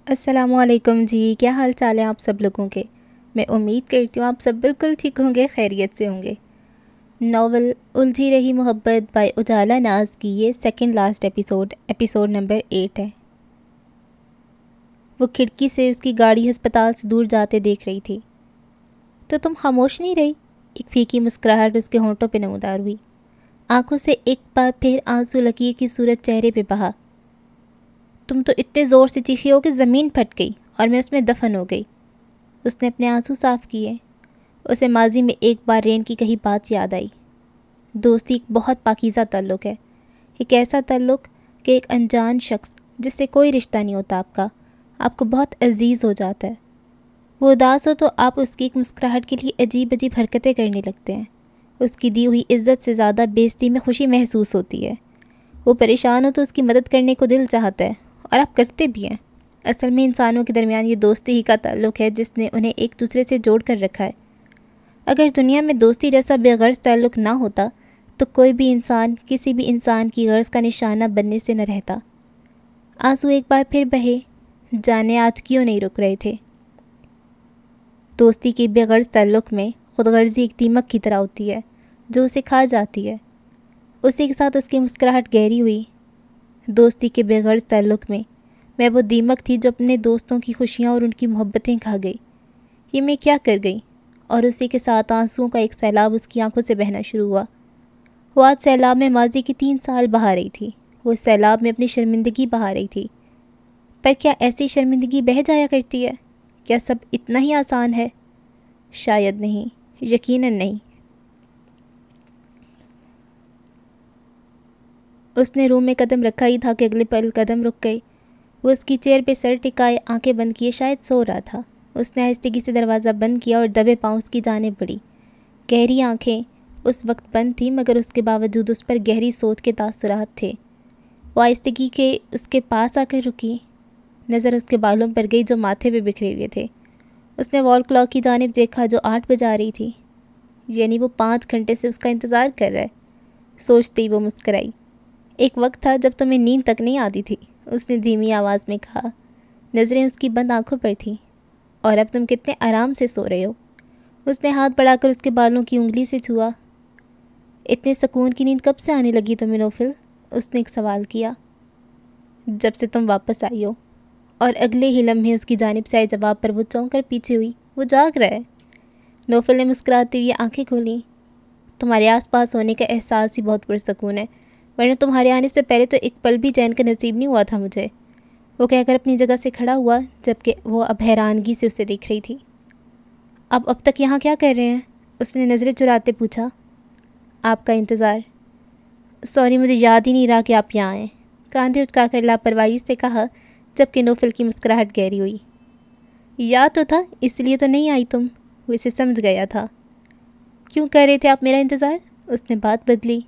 السلام علیکم جی، کیا حال چال ہے آپ سب لوگوں کے؟ میں امید کرتی ہوں آپ سب بالکل ٹھیک ہوں گے، خیریت سے ہوں گے۔ ناول الجھی رہی محبت بائی اجالا ناز کی یہ سیکنڈ لاسٹ ایپیسوڈ نمبر 8 ہے۔ وہ کھڑکی سے اس کی گاڑی ہسپتال سے دور جاتے دیکھ رہی تھی۔ تو تم خاموش نہیں رہی؟ ایک پھیکی مسکراہٹ اس کے ہونٹوں پہ نمودار ہوئی۔ آنکھوں سے ایک بار پھر آنسو لکیر کی صورت چہرے پہ بہا۔ تم تو اتنے زور سے چیخی ہو کہ زمین پھٹ گئی اور میں اس میں دفن ہو گئی۔ اس نے اپنے آنسو صاف کیے۔ اسے ماضی میں ایک بار رین کی کہی بات یاد آئی۔ دوستی ایک بہت پاکیزہ تعلق ہے، ایک ایسا تعلق کہ ایک انجان شخص جس سے کوئی رشتہ نہیں ہوتا آپ کو بہت عزیز ہو جاتا ہے۔ وہ اداس ہو تو آپ اس کی ایک مسکراہٹ کے لیے عجیب عجیب حرکتیں کرنے لگتے ہیں۔ اس کی دی ہوئی عزت سے زیادہ بے عزتی میں خوشی محسوس ہوتی ہے۔ وہ پریشان ہو تو اس کی مدد کرنے کو دل چاہتا ہے اور آپ کرتے بھی ہیں۔ اصل میں انسانوں کے درمیان یہ دوستی ہی کا تعلق ہے جس نے انہیں ایک دوسرے سے جوڑ کر رکھا ہے۔ اگر دنیا میں دوستی جیسا بے غرض تعلق نہ ہوتا تو کوئی بھی انسان کسی بھی انسان کی غرض کا نشانہ بننے سے نہ رہتا۔ آنسو ایک بار پھر بہے، جانے آج کیوں نہیں رک رہے تھے۔ دوستی کے بے غرض تعلق میں خود غرضی ایک دیمک کی طرح ہوتی ہے جو اسے کھا جاتی ہے۔ اسی کے ساتھ اس کی مسکراہٹ گہری ہوئی۔ دوستی کے بے غرض تعلق میں وہ دیمک تھی جو اپنے دوستوں کی خوشیاں اور ان کی محبتیں کھا گئی۔ یہ میں کیا کر گئی؟ اور اسی کے ساتھ آنسوؤں کا ایک سیلاب اس کی آنکھوں سے بہنا شروع ہوا۔ وہ آج سیلاب میں ماضی کی 3 سال بہا رہی تھی۔ وہ سیلاب میں اپنی شرمندگی بہا رہی تھی۔ پر کیا ایسی شرمندگی بہہ جایا کرتی ہے؟ کیا سب اتنا ہی آسان ہے؟ شاید نہیں، یقیناً نہیں۔ اس نے روم میں قدم رکھا ہی تھا کہ اگلے پل قدم رک گئی۔ وہ اس کی چیئر پہ سر ٹکائے آنکھیں بند کیے شاید سو رہا تھا۔ اس نے آہستگی سے دروازہ بند کیا اور دبے پاؤں اس کی جانب بڑھی۔ گہری آنکھیں اس وقت بند تھیں مگر اس کے باوجود اس پر گہری سوچ کے تاثرات تھے۔ وہ آہستگی کے اس کے پاس آ کر رکی۔ نظر اس کے بالوں پر گئی جو ماتھے پہ بکھرے ہوئے تھے۔ اس نے وال کلاک کی جانب دیکھا جو 8 بجا رہی تھی، یعنی وہ 5 گھنٹے سے اس کا انتظار کر رہا ہے۔ سوچتے ہی وہ مسکرائی۔ ایک وقت تھا جب تمہیں نیند تک نہیں آتی تھی، اس نے دھیمی آواز میں کہا۔ نظریں اس کی بند آنکھوں پر تھیں۔ اور اب تم کتنے آرام سے سو رہے ہو؟ اس نے ہاتھ بڑھا کر اس کے بالوں کی انگلی سے چھوا۔ اتنے سکون کی نیند کب سے آنے لگی تمہیں نوفل؟ اس نے ایک سوال کیا۔ جب سے تم واپس آئی ہو۔ اور اگلے ہی لمحے اس کی جانب سے آئے جواب پر وہ چونک کر پیچھے ہوئی۔ وہ جاگ رہا ہے۔ نوفل نے مسکراتے ہوئے آنکھیں کھولیں۔ تمہارے آس پاس ہونے کا احساس ہی بہت پرسکون ہے، ورنہ تمہارے آنے سے پہلے تو ایک پل بھی چین کا نصیب نہیں ہوا تھا مجھے، وہ کہہ کر اپنی جگہ سے کھڑا ہوا جبکہ وہ اب حیرانگی سے اسے دیکھ رہی تھی۔ اب تک یہاں کیا کر رہے ہیں؟ اس نے نظریں چراتے پوچھا۔ آپ کا انتظار۔ سوری، مجھے یاد ہی نہیں رہا کہ آپ یہاں آئیں، کاندھے اٹھا کر لاپرواہی سے کہا جبکہ نوفل کی مسکراہٹ گہری ہوئی۔ یاد تو تھا، اس لیے تو نہیں آئی تم، وہ اسے سمجھ گیا تھا۔ کیوں کر رہے تھے آپ میرا انتظار؟ اس نے بات بدلی۔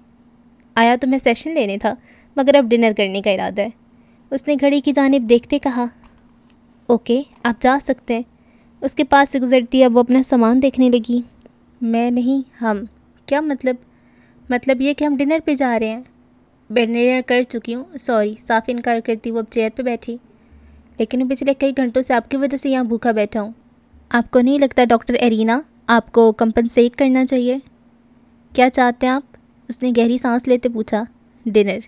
آیا تو میں سیشن لینے تھا مگر اب ڈنر کرنے کا ارادہ ہے، اس نے گھڑی کی جانب دیکھتے کہا۔ اوکے، آپ جا سکتے ہیں۔ اس کے پاس سے گزرتی اب وہ اپنا سامان دیکھنے لگی۔ میں نہیں، ہم۔ کیا مطلب؟ مطلب یہ کہ ہم ڈنر پہ جا رہے ہیں۔ ڈنر کر چکی ہوں، سوری، صاف انکار کرتی وہ اب چیئر پہ بیٹھی۔ لیکن میں پچھلے کئی گھنٹوں سے آپ کی وجہ سے یہاں بھوکا بیٹھا ہوں۔ آپ کو نہیں لگتا ڈاکٹر ایرینا آپ کو کمپنسیٹ کرنا چاہیے؟ کیا چاہتے ہیں آپ؟ اس نے گہری سانس لیتے پوچھا۔ ڈنر۔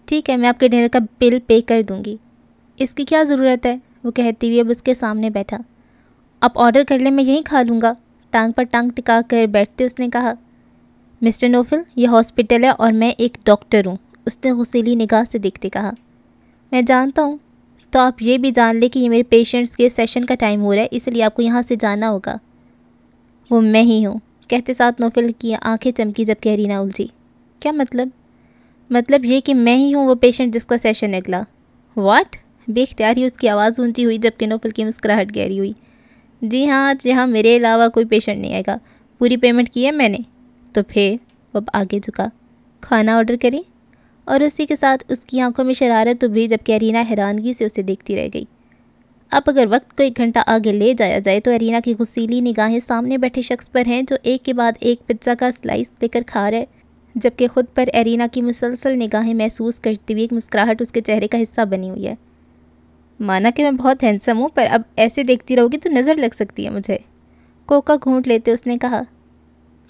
ٹھیک ہے، میں آپ کے ڈنر کا بل پے کر دوں گی۔ اس کی کیا ضرورت ہے؟ وہ کہتی ہوئی اب اس کے سامنے بیٹھا۔ آپ آرڈر کر لیں، میں یہیں کھا لوں گا، ٹانگ پر ٹانگ ٹکا کر بیٹھتے اس نے کہا۔ مسٹر نوفل، یہ ہاسپٹل ہے اور میں ایک ڈاکٹر ہوں، اس نے غصیلی نگاہ سے دیکھتے کہا۔ میں جانتا ہوں، تو آپ یہ بھی جان لیں کہ یہ میرے پیشنٹس کے سیشن کا ٹائم ہو رہا ہے، اس لیے آپ کو یہاں سے جانا ہوگا۔ وہ میں ہی ہوں، کہتے ساتھ نوفل کی آنکھیں چمکی جب ایرینا الجھی۔ کیا مطلب؟ مطلب یہ کہ میں ہی ہوں وہ پیشنٹ جس کا سیشن اگلا۔ واٹ؟ بے اختیاری اس کی آواز اونچی ہوئی جبکہ نوفل کی مسکراہٹ گہری ہوئی۔ جی ہاں، آج یہاں میرے علاوہ کوئی پیشنٹ نہیں آئے گا، پوری پیمنٹ کی ہے میں نے۔ تو پھر وہ اب آگے جھکا۔ کھانا آرڈر کریں؟ اور اسی کے ساتھ اس کی آنکھوں میں شرارت ابھری جبکہ ایرینا حیرانگی سے اسے دیکھتی رہ گئی۔ اب اگر وقت کو 1 گھنٹہ آگے لے جایا جائے تو ایرینا کی غصیلی نگاہیں سامنے بیٹھے شخص پر ہیں جو ایک کے بعد ایک پزا کا سلائس لے کر کھا رہے، جبکہ خود پر ایرینا کی مسلسل نگاہیں محسوس کرتی ہوئی ایک مسکراہٹ اس کے چہرے کا حصہ بنی ہوئی ہے۔ مانا کہ میں بہت ہینسم ہوں، پر اب ایسے دیکھتی رہو گی تو نظر لگ سکتی ہے مجھے۔ کوکا گھونٹ لیتے اس نے کہا۔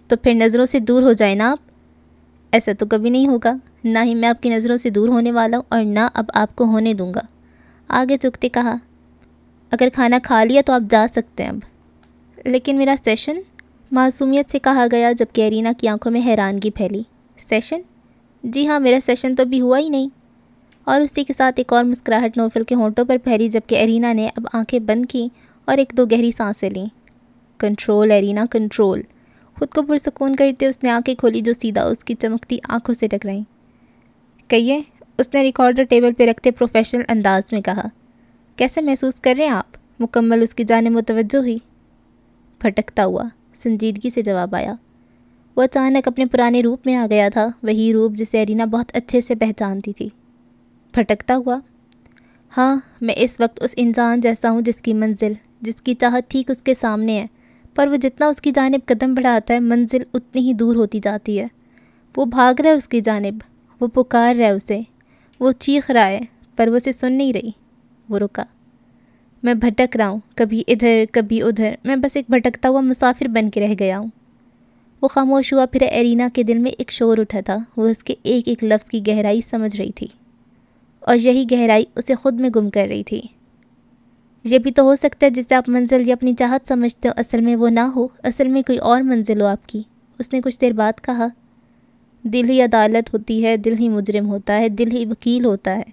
تو پھر نظروں سے دور ہو جائیں نا آپ۔ ایسا تو کبھی نہیں ہوگا، نہ ہی میں آپ کی نظروں سے دور ہونے والا ہوں اور نہ اب آپ کو ہونے دوں گا۔ آگے جھکتے کہا، اگر کھانا کھا لیا تو آپ جا سکتے ہیں اب۔ لیکن میرا سیشن، معصومیت سے کہا گیا جبکہ ارینا کی آنکھوں میں حیرانگی پھیلی۔ سیشن؟ جی ہاں، میرا سیشن تو ابھی ہوا ہی نہیں۔ اور اسی کے ساتھ ایک اور مسکراہٹ نوفل کے ہونٹوں پر پھیلی جبکہ ارینا نے اب آنکھیں بند کیں اور ایک دو گہری سانسیں لیں۔ کنٹرول ارینا، کنٹرول۔ خود کو پرسکون کرتے اس نے آنکھیں کھولی جو سیدھا اس کی چمکتی آنکھوں سے ٹکرائیں۔ کہیے، اس نے ریکارڈر ٹیبل پہ رکھتے پروفیشنل انداز میں کہا۔ کیسے محسوس کر رہے ہیں آپ؟ مکمل اس کی جانب متوجہ ہوئی۔ پھٹکتا ہوا، سنجیدگی سے جواب آیا۔ وہ اچانک اپنے پرانے روپ میں آ گیا تھا، وہی روپ جسے ارینا بہت اچھے سے پہچانتی تھی۔ پھٹکتا ہوا؟ ہاں، میں اس وقت اس انسان جیسا ہوں جس کی منزل، جس کی چاہت ٹھیک اس کے سامنے ہے، پر وہ جتنا اس کی جانب قدم بڑھاتا ہے منزل اتنی ہی دور ہوتی جاتی ہے۔ وہ بھاگ رہا ہے اس کی جانب، وہ پکار رہا ہے اسے، وہ چیخ رہا ہے، پر وہ اسے سن نہیں رہی۔ وہ رکا۔ میں بھٹک رہا ہوں، کبھی ادھر کبھی ادھر، میں بس ایک بھٹکتا ہوا مسافر بن کے رہ گیا ہوں۔ وہ خاموش ہوا، پھر ارینا کے دل میں ایک شور اٹھا تھا، وہ اس کے ایک ایک لفظ کی گہرائی سمجھ رہی تھی، اور یہی گہرائی اسے خود میں گم کر رہی تھی۔ یہ بھی تو ہو سکتا ہے جسے آپ منزل یا اپنی چاہت سمجھتے ہو اصل میں وہ نہ ہو، اصل میں کوئی اور منزل ہو آپ کی، اس نے کچھ دیر بعد کہا۔ دل ہی عدالت ہوتی ہے، دل ہی مجرم ہوتا ہے، دل ہی وکیل ہوتا ہے،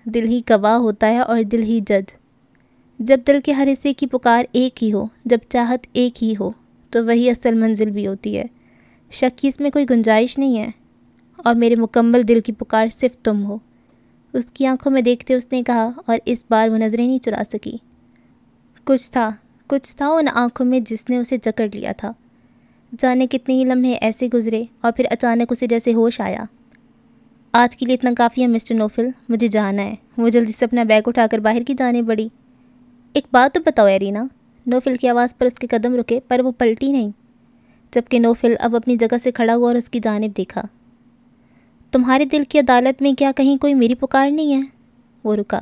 دل ہی گواہ ہوتا ہے اور دل ہی جج۔ جب دل کے ہر حصے کی پکار ایک ہی ہو، جب چاہت ایک ہی ہو، تو وہی اصل منزل بھی ہوتی ہے۔ شک کی اس میں کوئی گنجائش نہیں ہے، اور میرے مکمل دل کی پکار صرف تم ہو۔ اس کی آنکھوں میں دیکھتے اس نے کہا، اور اس بار وہ نظریں نہیں چرا سکی۔ کچھ تھا ان آنکھوں میں جس نے اسے جکڑ لیا تھا۔ جانے کتنے ہی لمحے ایسے گزرے اور پھر اچانک اسے جیسے ہوش آیا۔ آج کے لیے اتنا کافی ہے مسٹر نوفل، مجھے جانا ہے۔ وہ جلدی سے اپنا بیگ اٹھا کر باہر کی جانب بڑھی۔ ایک بات تو بتاؤ ارینا، نوفل کی آواز پر اس کے قدم رکے پر وہ پلٹی نہیں، جبکہ نوفل اب اپنی جگہ سے کھڑا ہوا اور اس کی جانب دیکھا۔ تمہارے دل کی عدالت میں کیا کہیں کوئی میری پکار نہیں ہے؟ وہ رکا،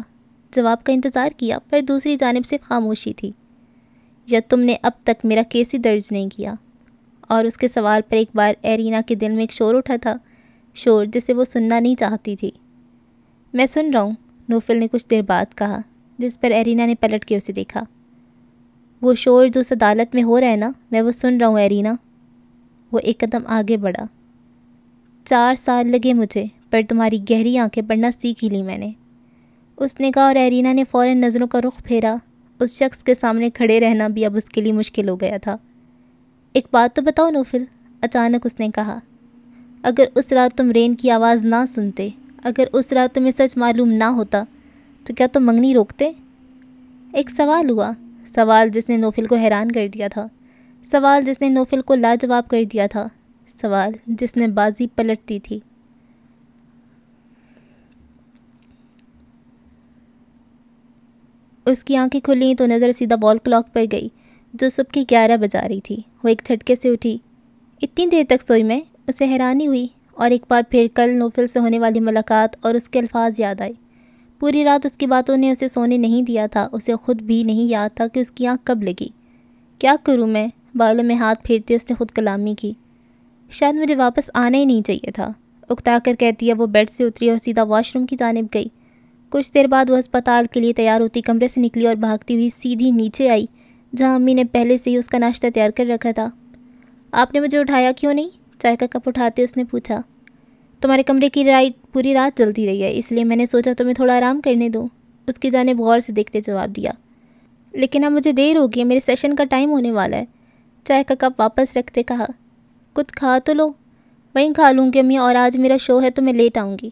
جواب کا انتظار کیا، پر دوسری جانب سے خاموشی تھی۔ یا تم نے اب تک میرا کیس ہی درج نہیں کیا؟ اور اس کے سوال پر ایک بار ارینا کے دل میں ایک شور اٹھا تھا، شور جسے وہ سننا نہیں چاہتی تھی۔ میں سن رہا ہوں، نوفل نے کچھ دیر بعد کہا، جس پر ارینا نے پلٹ کے اسے دیکھا۔ وہ شور جو اس عدالت میں ہو رہا ہے نا، میں وہ سن رہا ہوں ارینا۔ وہ ایک قدم آگے بڑھا۔ 4 سال لگے مجھے، پر تمہاری گہری آنکھیں پڑھنا سیکھ ہی لی میں نے، اس نے کہا، اور ارینا نے فوراً نظروں کا رخ پھیرا۔ اس شخص کے سامنے کھڑے رہنا بھی اب اس کے لیے مشکل ہو گیا تھا۔ ایک بات تو بتاؤ نوفل، اچانک اس نے کہا، اگر اس رات تم رین کی آواز نہ سنتے، اگر اس رات تمہیں سچ معلوم نہ ہوتا، تو کیا تم منگنی روکتے؟ ایک سوال ہوا، سوال جس نے نوفل کو حیران کر دیا تھا، سوال جس نے نوفل کو لاجواب کر دیا تھا، سوال جس نے بازی پلٹ دی تھی۔ اس کی آنکھیں کھلیں تو نظر سیدھا وال کلاک پر گئی جو صبح کی 11 بجا رہی تھی۔ وہ ایک جھٹکے سے اٹھی۔ اتنی دیر تک سوئی میں؟ اسے حیرانی ہوئی، اور ایک بار پھر کل نوفل سے ہونے والی ملاقات اور اس کے الفاظ یاد آئے۔ پوری رات اس کی باتوں نے اسے سونے نہیں دیا تھا، اسے خود بھی نہیں یاد تھا کہ اس کی آنکھ کب لگی۔ کیا کروں میں؟ بالوں میں ہاتھ پھیرتے اس نے خود کلامی کی۔ شاید مجھے واپس آنا ہی نہیں چاہیے تھا، اکتا کر کہتی ہے۔ وہ بیڈ سے اتری اور سیدھا واش روم کی جانب گئی۔ کچھ دیر بعد وہ ہسپتال کے لیے تیار ہوتی کمرے سے نکلی اور بھاگتی ہوئی سیدھی نیچے آئی جہاں امی نے پہلے سے ہی اس کا ناشتہ تیار کر رکھا تھا۔ آپ نے مجھے اٹھایا کیوں نہیں؟ چائے کا کپ اٹھاتے اس نے پوچھا۔ تمہارے کمرے کی لائٹ پوری رات جلتی رہی ہے، اس لیے میں نے سوچا تمہیں تھوڑا آرام کرنے دوں، اس کی جانب غور سے دیکھتے جواب دیا۔ لیکن اب مجھے دیر ہوگی ہے، میرے سیشن کا ٹائم ہونے والا ہے، چائے کا کپ واپس رکھتے کہا۔ کچھ کھا تو لو۔ وہیں کھا لوں گی امی، اور آج میرا شو ہے تو میں لیٹ آؤں گی۔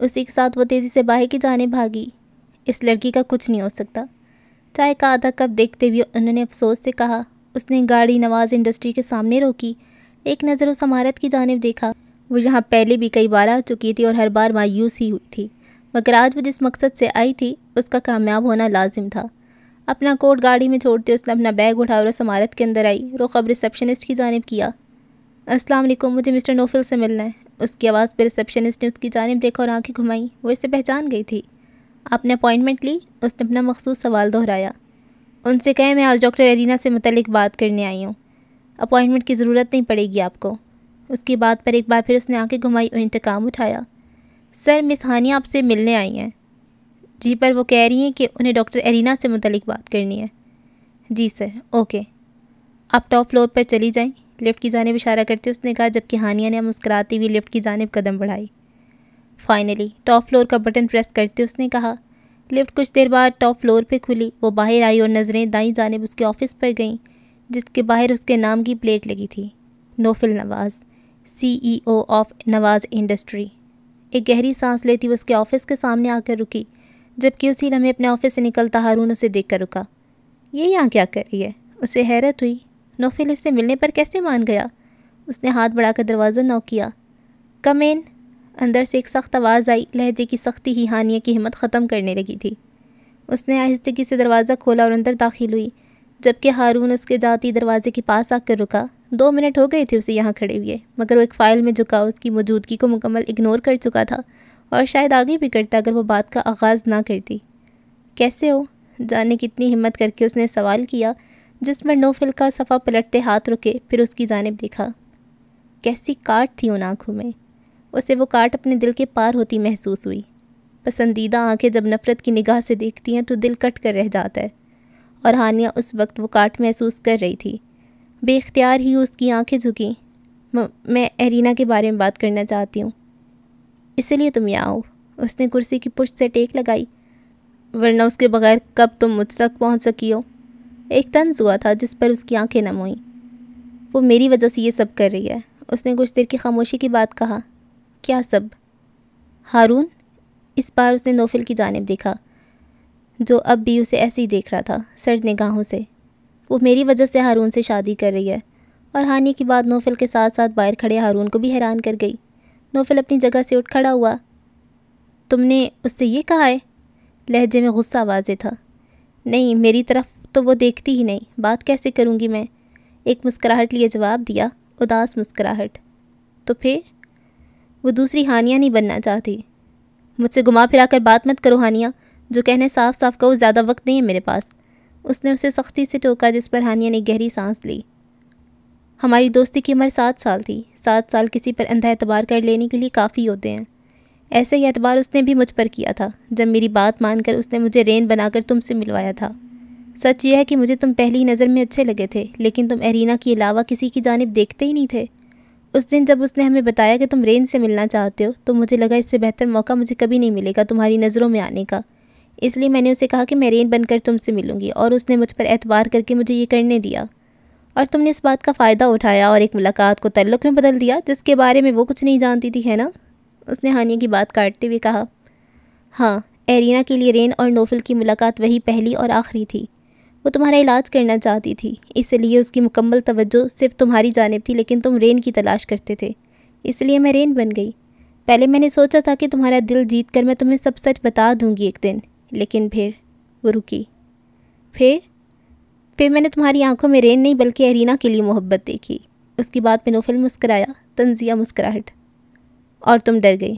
اسی کے ساتھ وہ تیزی سے باہر کی جانب بھاگی۔ اس لڑکی کا کچھ نہیں ہو سکتا، چائے کا آدھا کپ دیکھتے ہوئے انہوں نے افسوس سے کہا۔ اس نے گاڑی نواز انڈسٹری کے سامنے روکی، ایک نظر اس عمارت کی جانب دیکھا۔ وہ یہاں پہلے بھی کئی بار آ چکی تھی اور ہر بار مایوس ہی ہوئی تھی، مگر آج وہ جس مقصد سے آئی تھی اس کا کامیاب ہونا لازم تھا۔ اپنا کوٹ گاڑی میں چھوڑتے اس نے اپنا بیگ اٹھا اور اس عمارت کے اندر آئی، رخ اب ریسیپشنسٹ کی جانب کیا۔ السلام علیکم، مجھے مسٹر نوفل سے ملنا ہے۔ اس کی آواز پہ ریسیپشنسٹ نے اس کی جانب دیکھا اور آنکھیں گھمائیں۔ وہ اسے پہچان گئی تھی۔ آپ نے اپوائنٹمنٹ لی؟ اس نے اپنا مخصوص سوال دہرایا۔ ان سے کہیں میں آج ڈاکٹر ارینا سے متعلق بات کرنے آئی ہوں، اپوائنٹمنٹ کی ضرورت نہیں پڑے گی آپ کو۔ اس کی بات پر ایک بار پھر اس نے آنکھیں گھمائی اور انتقام اٹھایا۔ سر، مس ہانیہ آپ سے ملنے آئی ہیں۔ جی، پر وہ کہہ رہی ہیں کہ انہیں ڈاکٹر ارینا سے متعلق بات کرنی ہے۔ جی سر، اوکے، آپ ٹاپ فلور پر چلی جائیں، لفٹ کی جانب اشارہ کرتے اس نے کہا، جبکہ ہانیہ نے مسکراتی ہوئی لفٹ کی جانب قدم بڑھائی۔ فائنلی ٹاپ فلور کا بٹن پریس کرتے اس نے کہا۔ لفٹ کچھ دیر بعد ٹاپ فلور پہ کھلی۔ وہ باہر آئی اور نظریں دائیں جانب اس کے آفس پر گئیں، جس کے باہر اس کے نام کی پلیٹ لگی تھی، نوفل نواز، CEO آف نواز انڈسٹری۔ ایک گہری سانس لیتی وہ اس کے آفس کے سامنے آ کر رکی، جبکہ اسی لمحے اپنے آفس سے نکلتا ہارون اسے دیکھ کر رکا۔ یہ یہاں کیا کر رہی ہے؟ اسے حیرت ہوئی۔ نوفل اس سے ملنے پر کیسے مان گیا؟ اس نے ہاتھ بڑھا کر دروازہ نوک کیا۔ کم ان۔ اندر سے ایک سخت آواز آئی۔ لہجے کی سختی ہی ہانیہ کی ہمت ختم کرنے لگی تھی۔ اس نے آہستگی سے دروازہ کھولا اور اندر داخل ہوئی، جبکہ ہارون اس کے جاتی دروازے کے پاس آ کر رکا۔ 2 منٹ ہو گئے تھے اسے یہاں کھڑے ہوئے، مگر وہ ایک فائل میں جھکا اس کی موجودگی کو مکمل اگنور کر چکا تھا، اور شاید آگے بھی کرتا اگر وہ بات کا آغاز نہ کرتی۔ کیسے ہو؟ جاننے کی اتنی ہمت کر کے اس نے سوال کیا، جس پر نوفل کا صفحہ پلٹتے ہاتھ رکے، پھر اس کی جانب دیکھا۔ کیسی کاٹ تھی ان آنکھوں میں! اسے وہ کاٹ اپنے دل کے پار ہوتی محسوس ہوئی۔ پسندیدہ آنکھیں جب نفرت کی نگاہ سے دیکھتی ہیں تو دل کٹ کر رہ جاتا ہے، اور ہانیہ اس وقت وہ کاٹ محسوس کر رہی تھی۔ بے اختیار ہی اس کی آنکھیں جھکیں۔ میں ارینا کے بارے میں بات کرنا چاہتی ہوں، اسی لیے تم یہاں آؤ۔ اس نے کرسی کی پشت سے ٹیک لگائی۔ ورنہ اس کے بغیر کب تم مجھ تک پہنچ سکی ہو؟ ایک طنز ہوا تھا جس پر اس کی آنکھیں نم ہوئیں۔ وہ میری وجہ سے یہ سب کر رہی ہے۔ اس نے کچھ دیر کی خاموشی کے بعد کہا۔ کیا سب؟ ہارون؟ اس بار اس نے نوفل کی جانب دیکھا، جو اب بھی اسے ایسے ہی دیکھ رہا تھا، سرد نگاہوں سے۔ وہ میری وجہ سے ہارون سے شادی کر رہی ہے۔ اور ہانیہ کی بات نوفل کے ساتھ ساتھ باہر کھڑے ہارون کو بھی حیران کر گئی۔ نوفل اپنی جگہ سے اٹھ کھڑا ہوا۔ تم نے اس سے یہ کہا ہے؟ لہجے میں غصہ واضح تھا۔ نہیں، میری طرف تو وہ دیکھتی ہی نہیں، بات کیسے کروں گی میں؟ ایک مسکراہٹ لیے جواب دیا، اداس مسکراہٹ۔ تو پھر؟ وہ دوسری ہانیہ نہیں بننا چاہتی۔ مجھ سے گھما پھرا کر بات مت کرو ہانیہ، جو کہنے صاف صاف کہو، زیادہ وقت نہیں ہے میرے پاس۔ اس نے اسے سختی سے ٹوکا، جس پر ہانیہ نے گہری سانس لی۔ ہماری دوستی کی عمر 7 سال تھی۔ 7 سال کسی پر اندھا اعتبار کر لینے کے لیے کافی ہوتے ہیں۔ ایسے ہی اعتبار اس نے بھی مجھ پر کیا تھا، جب میری بات مان کر اس نے مجھے رین بنا کر تم سے ملوایا تھا۔ سچ یہ ہے کہ مجھے تم پہلی نظر میں اچھے لگے تھے، لیکن تم ارینا کے علاوہ کسی کی جانب دیکھتے ہی نہیں تھے۔ اس دن جب اس نے ہمیں بتایا کہ تم رین سے ملنا چاہتے ہو، تو مجھے لگا اس سے بہتر موقع مجھے کبھی نہیں ملے گا تمہاری نظروں میں آنے کا۔ اس لیے میں نے اسے کہا کہ میں رین بن کر تم سے ملوں گی، اور اس نے مجھ پر اعتبار کر کے مجھے یہ کرنے دیا۔ اور تم نے اس بات کا فائدہ اٹھایا اور ایک ملاقات کو تعلق میں بدل دیا، جس کے بارے میں وہ کچھ نہیں جانتی تھی، ہے نا؟ اس نے ہانیہ کی بات کاٹتے ہوئے کہا۔ ہاں، ارینا کے لیے رین اور نوفل کی ملاقات وہی پہلی اور آخری تھی۔ وہ تمہارا علاج کرنا چاہتی تھی، اس لیے اس کی مکمل توجہ صرف تمہاری جانب تھی، لیکن تم رین کی تلاش کرتے تھے، اس لیے میں رین بن گئی۔ پہلے میں نے سوچا تھا کہ تمہارا دل جیت کر میں تمہیں سب سچ بتا دوں گی ایک دن، لیکن پھر وہ رکی۔ پھر میں نے تمہاری آنکھوں میں رین نہیں بلکہ ارینا کے لیے محبت دیکھی۔ اس کی بات پہ نوفل مسکرایا، طنزیہ مسکراہٹ۔ اور تم ڈر گئی؟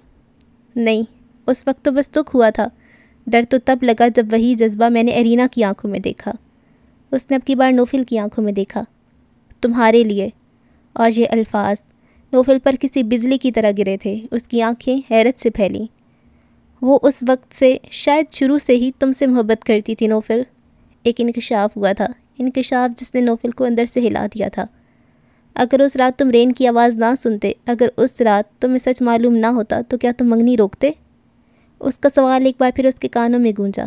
نہیں، اس وقت تو بس دکھ ہوا تھا۔ ڈر تو تب لگا جب وہی جذبہ میں نے ارینا کی آنکھوں میں دیکھا۔ اس نے اب کی بار نوفل کی آنکھوں میں دیکھا۔ تمہارے لیے، اور یہ الفاظ نوفل پر کسی بجلی کی طرح گرے تھے۔ اس کی آنکھیں حیرت سے پھیلیں۔ وہ اس وقت سے، شاید شروع سے ہی تم سے محبت کرتی تھی نوفل۔ ایک انکشاف ہوا تھا، انکشاف جس نے نوفل کو اندر سے ہلا دیا تھا۔ اگر اس رات تم رین کی آواز نہ سنتے، اگر اس رات تمہیں سچ معلوم نہ ہوتا، تو کیا تم منگنی روکتے؟ اس کا سوال ایک بار پھر اس کے کانوں میں گونجا۔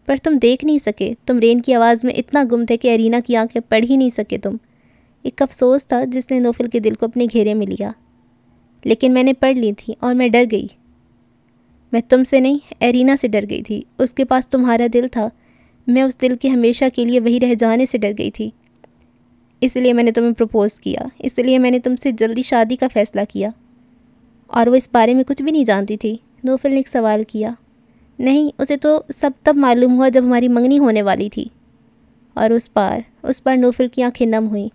پر تم دیکھ نہیں سکے، تم رین کی آواز میں اتنا گم تھے کہ ارینا کی آنکھیں پڑھ ہی نہیں سکے تم۔ ایک افسوس تھا جس نے نوفل کے دل کو اپنے گھیرے میں لیا۔ لیکن میں نے پڑھ لی تھی اور میں ڈر گئی۔ میں تم سے نہیں، ارینا سے ڈر گئی تھی۔ اس کے پاس تمہارا دل تھا، میں اس دل کے ہمیشہ کے لیے وہی رہ جانے سے ڈر گئی تھی۔ اس لیے میں نے تمہیں پروپوز کیا، اس لیے میں نے تم سے جلدی شادی کا فیصلہ کیا۔ اور وہ اس بارے میں کچھ بھی نہیں جانتی تھی؟ نوفل نے ایک سوال کیا۔ نہیں، اسے تو سب تب معلوم ہوا جب ہماری منگنی ہونے والی تھی۔ اور اس بار نوفل کی آنکھیں نم ہوئیں۔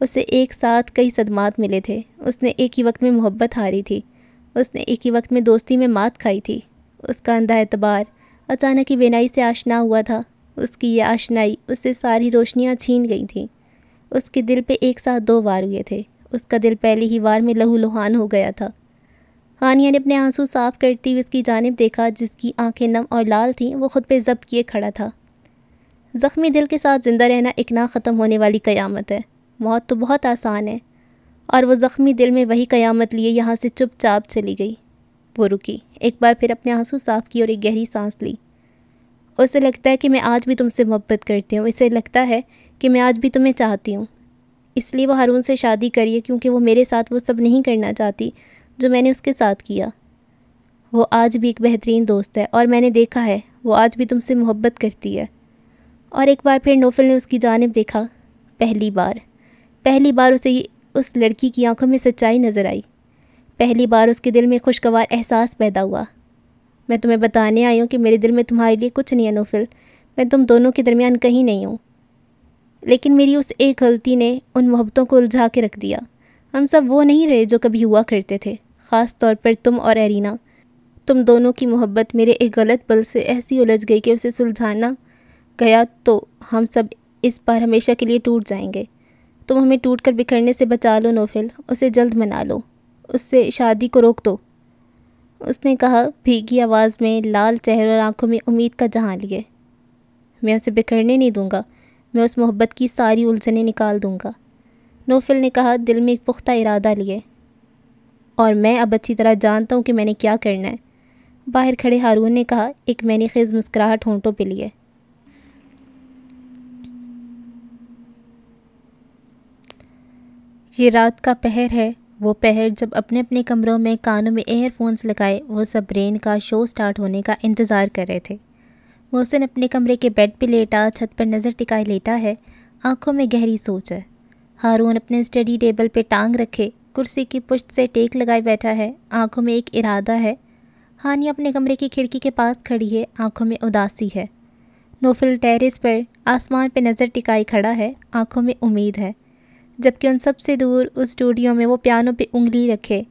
اسے ایک ساتھ کئی صدمات ملے تھے۔ اس نے ایک ہی وقت میں محبت ہاری تھی، اس نے ایک ہی وقت میں دوستی میں مات کھائی تھی۔ اس کا اندھا اعتبار، اچانک ہی بینائی سے آشنا ہوا تھا۔ اس کی یہ آشنائی اس سے ساری روشنیاں چھین گئی تھیں۔ اس کے دل پہ ایک ساتھ 2 وار ہوئے تھے۔ اس کا دل پہلے ہی وار میں لہو لہان ہو گیا تھا۔ ہانیہ نے اپنے آنسو صاف کرتی ہوئے اس کی جانب دیکھا، جس کی آنکھیں نم اور لال تھیں۔ وہ خود پہ ضبط کیے کھڑا تھا۔ زخمی دل کے ساتھ زندہ رہنا ایک نہ ختم ہونے والی قیامت ہے۔ موت تو بہت آسان ہے، اور وہ زخمی دل میں وہی قیامت لیے یہاں سے چپ چاپ چلی گئی۔ وہ رکی، ایک بار پھر اپنے آنسو صاف کیے اور ایک گہری سانس لی۔ اسے لگتا ہے کہ میں آج بھی تم سے محبت کرتی ہوں۔ اسے لگتا ہے کہ میں آج بھی تمہیں چاہتی ہوں۔ اس لیے وہ ہارون سے شادی کریے، کیونکہ وہ میرے ساتھ وہ سب نہیں کرنا چاہتی جو میں نے اس کے ساتھ کیا۔ وہ آج بھی ایک بہترین دوست ہے، اور میں نے دیکھا ہے وہ آج بھی تم سے محبت کرتی ہے۔ اور ایک بار پھر نوفل نے اس کی جانب دیکھا۔ پہلی بار اسے اس لڑکی کی آنکھوں میں سچائی نظر آئی۔ پہلی بار اس کے دل میں خوشگوار احساس پیدا ہوا۔ میں تمہیں بتانے آئی ہوں کہ میرے دل میں تمہارے لیے کچھ نہیں ہے نوفل۔ میں تم دونوں کے درمیان کہیں نہیں ہوں۔ لیکن میری اس ایک غلطی نے ان محبتوں کو الجھا کے رکھ دیا۔ ہم سب وہ نہیں رہے جو کبھی ہوا کرتے تھے، خاص طور پر تم اور ایرینا۔ تم دونوں کی محبت میرے ایک غلط پل سے ایسی الجھ گئی کہ اسے سلجھانا گیا تو ہم سب اس بار ہمیشہ کے لیے ٹوٹ جائیں گے۔ تم ہمیں ٹوٹ کر بکھرنے سے بچا لو نوفل، اسے جلد منا لو، اس سے شادی کو روک دو۔ اس نے کہا، بھیگی آواز میں، لال چہرے اور آنکھوں میں امید کا جہاں لیے۔ میں اسے بکھرنے نہیں دوں گا، میں اس محبت کی ساری الجھنیں نکال دوں گا، نوفل نے کہا دل میں ایک پختہ ارادہ لیے۔ اور میں اب اچھی طرح جانتا ہوں کہ میں نے کیا کرنا ہے، باہر کھڑے ہارون نے کہا، ایک معنی خیز مسکراہٹ ہونٹوں پہ لیے۔ یہ رات کا پہر ہے، وہ پہر جب اپنے اپنے کمروں میں کانوں میں ایئر فونز لگائے وہ سب رین کا شو سٹارٹ ہونے کا انتظار کر رہے تھے۔ محسن اپنے کمرے کے بیڈ پہ لیٹا، چھت پر نظر ٹکائے لیٹا ہے، آنکھوں میں گہری سوچ ہے۔ ہارون اپنے اسٹڈی ٹیبل پہ ٹانگ رکھے کرسی کی پشت سے ٹیک لگائے بیٹھا ہے، آنکھوں میں ایک ارادہ ہے۔ ہانیہ اپنے کمرے کی کھڑکی کے پاس کھڑی ہے، آنکھوں میں اداسی ہے۔ نوفل ٹیرس پر آسمان پہ نظر ٹکائے کھڑا ہے، آنکھوں میں امید ہے، جبکہ ان سب سے دور اس اسٹوڈیو میں وہ پیانو پہ انگلی رکھے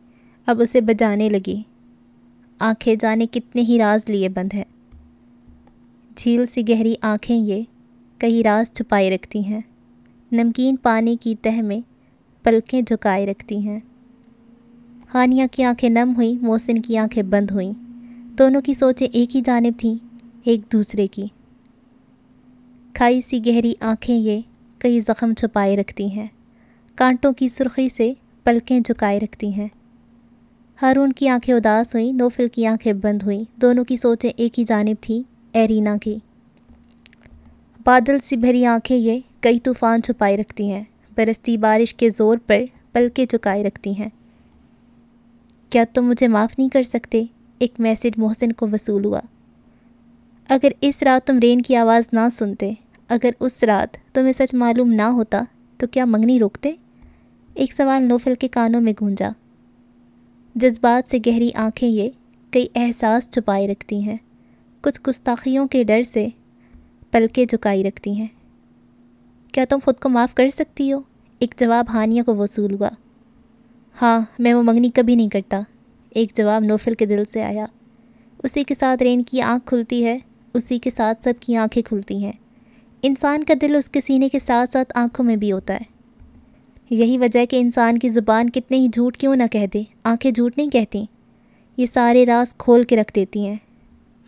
اب اسے بجانے لگی۔ آنکھیں جانے کتنے ہی راز لیے بند ہے، جھیل سی گہری آنکھیں یہ کئی راز چھپائے رکھتی ہیں، نمکین پانی کی تہ میں پلکیں جھکائے رکھتی ہیں۔ ہانیہ کی آنکھیں نم ہوئیں، محسن کی آنکھیں بند ہوئیں، دونوں کی سوچیں ایک ہی جانب تھیں، ایک دوسرے کی۔ کھائی سی گہری آنکھیں یہ کئی زخم چھپائے رکھتی ہیں، کانٹوں کی سرخی سے پلکیں جھکائے رکھتی ہیں۔ ہارون کی آنکھیں اداس ہوئیں، نوفل کی آنکھیں بند ہوئیں، دونوں کی سوچیں ایک ہی جانب تھیں، ایرینا کی۔ بادل سی بھری آنکھیں یہ کئی طوفان چھپائے رکھتی ہیں، برستی بارش کے زور پر پلکیں جھکائے رکھتی ہیں۔ کیا تم مجھے معاف نہیں کر سکتے؟ ایک میسج محسن کو وصول ہوا۔ اگر اس رات تم رین کی آواز نہ سنتے، اگر اس رات تمہیں سچ معلوم نہ ہوتا تو کیا منگنی روکتے؟ ایک سوال نوفل کے کانوں میں گونجا۔ جذبات سے گہری آنکھیں یہ کئی احساس چھپائے رکھتی ہیں، کچھ گستاخیوں کے ڈر سے پلکیں جھکائی رکھتی ہیں۔ کیا تم خود کو معاف کر سکتی ہو؟ ایک جواب ہانیہ کو وصول ہوا۔ ہاں، میں وہ منگنی کبھی نہیں کرتا، ایک جواب نوفل کے دل سے آیا۔ اسی کے ساتھ رین کی آنکھ کھلتی ہے، اسی کے ساتھ سب کی آنکھیں کھلتی ہیں۔ انسان کا دل اس کے سینے کے ساتھ ساتھ آنکھوں میں بھی ہوتا ہے۔ یہی وجہ ہے کہ انسان کی زبان کتنے ہی جھوٹ کیوں نہ کہہ دے، آنکھیں جھوٹ نہیں کہتی، یہ سارے راز کھول کے رکھ دیتی ہیں۔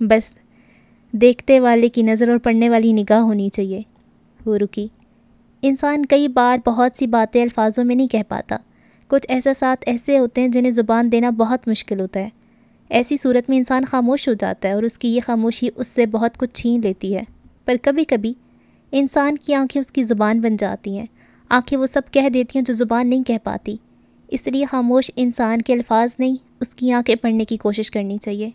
بس دیکھتے والے کی نظر اور پڑھنے والی نگاہ ہونی چاہیے۔ وہ رکی۔ انسان کئی بار بہت سی باتیں الفاظوں میں نہیں کہہ پاتا، کچھ احساسات ایسے ہوتے ہیں جنہیں زبان دینا بہت مشکل ہوتا ہے۔ ایسی صورت میں انسان خاموش ہو جاتا ہے اور اس کی یہ خاموشی اس سے بہت کچھ چھین لیتی ہے۔ پر کبھی کبھی انسان کی آنکھیں اس کی زبان بن جاتی ہیں، آنکھیں وہ سب کہہ دیتی ہیں جو زبان نہیں کہہ پاتی۔ اس لیے خاموش انسان کے الفاظ نہیں، اس کی آنکھیں پڑھنے کی کوشش کرنی چاہیے،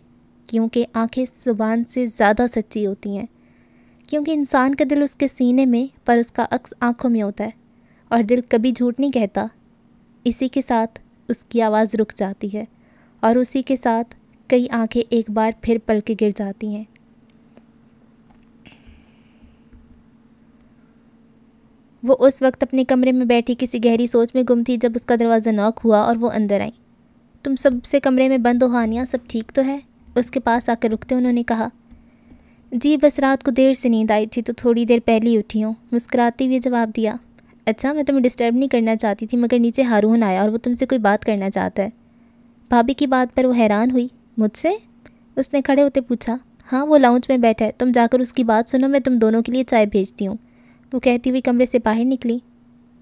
کیونکہ آنکھیں زبان سے زیادہ سچی ہوتی ہیں، کیونکہ انسان کا دل اس کے سینے میں پر اس کا عکس آنکھوں میں ہوتا ہے، اور دل کبھی جھوٹ نہیں کہتا۔ اسی کے ساتھ اس کی آواز رک جاتی ہے، اور اسی کے ساتھ کئی آنکھیں ایک بار پھر پل کے گر جاتی ہیں۔ وہ اس وقت اپنے کمرے میں بیٹھی کسی گہری سوچ میں گم تھی جب اس کا دروازہ ناک ہوا اور وہ اندر آئیں۔ تم سب سے کمرے میں بند ہو ہانیہ، سب ٹھیک تو ہے؟ اس کے پاس آ کر رکتے انہوں نے کہا۔ جی بس رات کو دیر سے نیند آئی تھی تو تھوڑی دیر پہلے ہی اٹھی ہوں، مسکراتے ہوئے جواب دیا۔ اچھا، میں تمہیں ڈسٹرب نہیں کرنا چاہتی تھی مگر نیچے ہارون آیا اور وہ تم سے کوئی بات کرنا چاہتا ہے۔ بھابھی کی بات پر وہ حیران ہوئی۔ مجھ سے؟ اس نے کھڑے ہوتے پوچھا۔ ہاں، وہ لاؤنج میں بیٹھا ہے، تم جا کر اس کی بات سنو، میں تم دونوں کے لیے چائے بھیجتی ہوں، وہ کہتی ہوئی کمرے سے باہر نکلی۔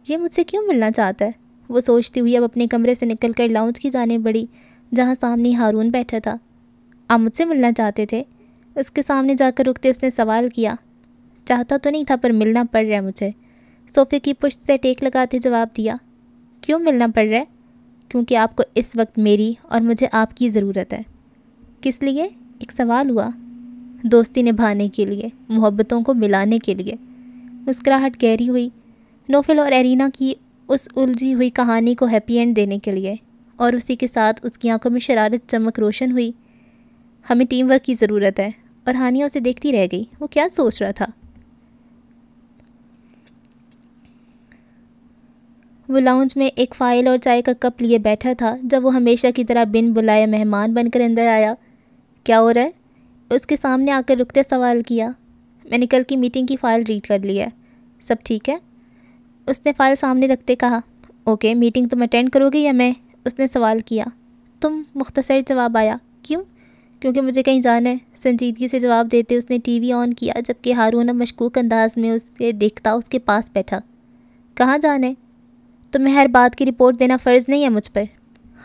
یہ مجھ سے کیوں ملنا چاہتا ہے؟ وہ سوچتی ہوئی اب اپنے کمرے سے نکل کر لاؤنج کی جانب بڑھی جہاں سامنے ہارون بیٹھا تھا۔ آپ مجھ سے ملنا چاہتے تھے؟ اس کے سامنے جا کر رکتے اس نے سوال کیا۔ چاہتا تو نہیں تھا پر ملنا پڑ رہا ہے مجھے، صوفے کی پشت سے ٹیک لگاتے جواب دیا۔ کیوں ملنا پڑ رہا ہے؟ کیونکہ آپ کو اس وقت میری اور مجھے آپ کی ضرورت ہے۔ کس لیے؟ ایک سوال ہوا۔ دوستی نبھانے کے لیے، محبتوں کو ملانے کے لیے۔ مسکراہٹ گہری ہوئی۔ نوفل اور ایرینا کی اس الجھی ہوئی کہانی کو ہیپی اینڈ دینے کے لیے، اور اسی کے ساتھ اس کی آنکھوں میں شرارت چمک روشن ہوئی۔ ہمیں ٹیم ورک کی ضرورت ہے، اور ہانیہ اسے دیکھتی رہ گئی۔ وہ کیا سوچ رہا تھا؟ وہ لاؤنج میں ایک فائل اور چائے کا کپ لیے بیٹھا تھا جب وہ ہمیشہ کی طرح بن بلائے مہمان بن کر اندر آیا۔ کیا ہو رہا ہے؟ اس کے سامنے آ کر رکتے سوال کیا۔ میں نے کل کی میٹنگ کی فائل ریڈ کر لی ہے، سب ٹھیک ہے؟ اس نے فائل سامنے رکھتے کہا۔ اوکے، میٹنگ تم اٹینڈ کرو گے یا میں؟ اس نے سوال کیا۔ تم؟ مختصر جواب آیا۔ کیوں؟ کیونکہ مجھے کہیں جانا ہے، سنجیدگی سے جواب دیتے اس نے ٹی وی آن کیا جبکہ ہارون مشکوک انداز میں اسے دیکھتا اس کے پاس بیٹھا۔ کہاں جانا ہے؟ تمہیں ہر بات کی رپورٹ دینا فرض نہیں ہے مجھ پر۔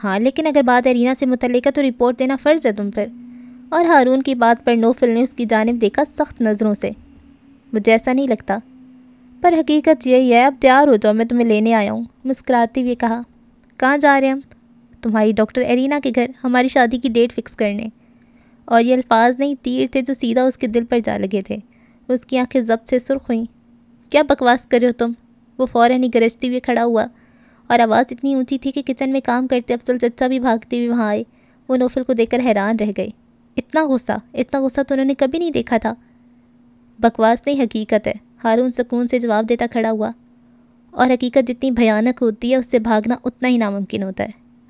ہاں، لیکن اگر بات ایرینا سے متعلق ہے تو رپورٹ دینا فرض ہے تم پر۔ اور ہارون کی بات پر نوفل نے اس کی جانب دیکھا سخت نظروں سے۔ مجھے ایسا نہیں لگتا، پر حقیقت یہی ہے۔ اب تیار ہو جاؤ، میں تمہیں لینے آیا ہوں، مسکراتے ہوئے کہا۔ کہاں جا رہے ہم؟ تمہاری ڈاکٹر ایرینا کے گھر، ہماری شادی کی ڈیٹ فکس کرنے۔ اور یہ الفاظ نہیں، تیر تھے جو سیدھا اس کے دل پر جا لگے تھے۔ اس کی آنکھیں ضبط سے سرخ ہوئیں۔ کیا بکواس کر رہے ہو تم؟ وہ فوراً ہی گرجتے ہوئے کھڑا ہوا، اور آواز اتنی اونچی تھی کہ کچن میں کام کرتے افضل چچا بھی بھاگتے ہوئے وہاں آئے۔ وہ نوفل کو دیکھ کر حیران رہ گئے۔ اتنا غصہ تو انہوں نے کبھی نہیں دیکھا تھا۔ بکواس نہیں، حقیقت ہے، ہارون سکون سے جواب دیتا کھڑا ہوا۔ اور حقیقت جتنی بھیانک ہوتی ہے اس سے بھاگنا اتنا ہی ناممکن ہوتا ہے۔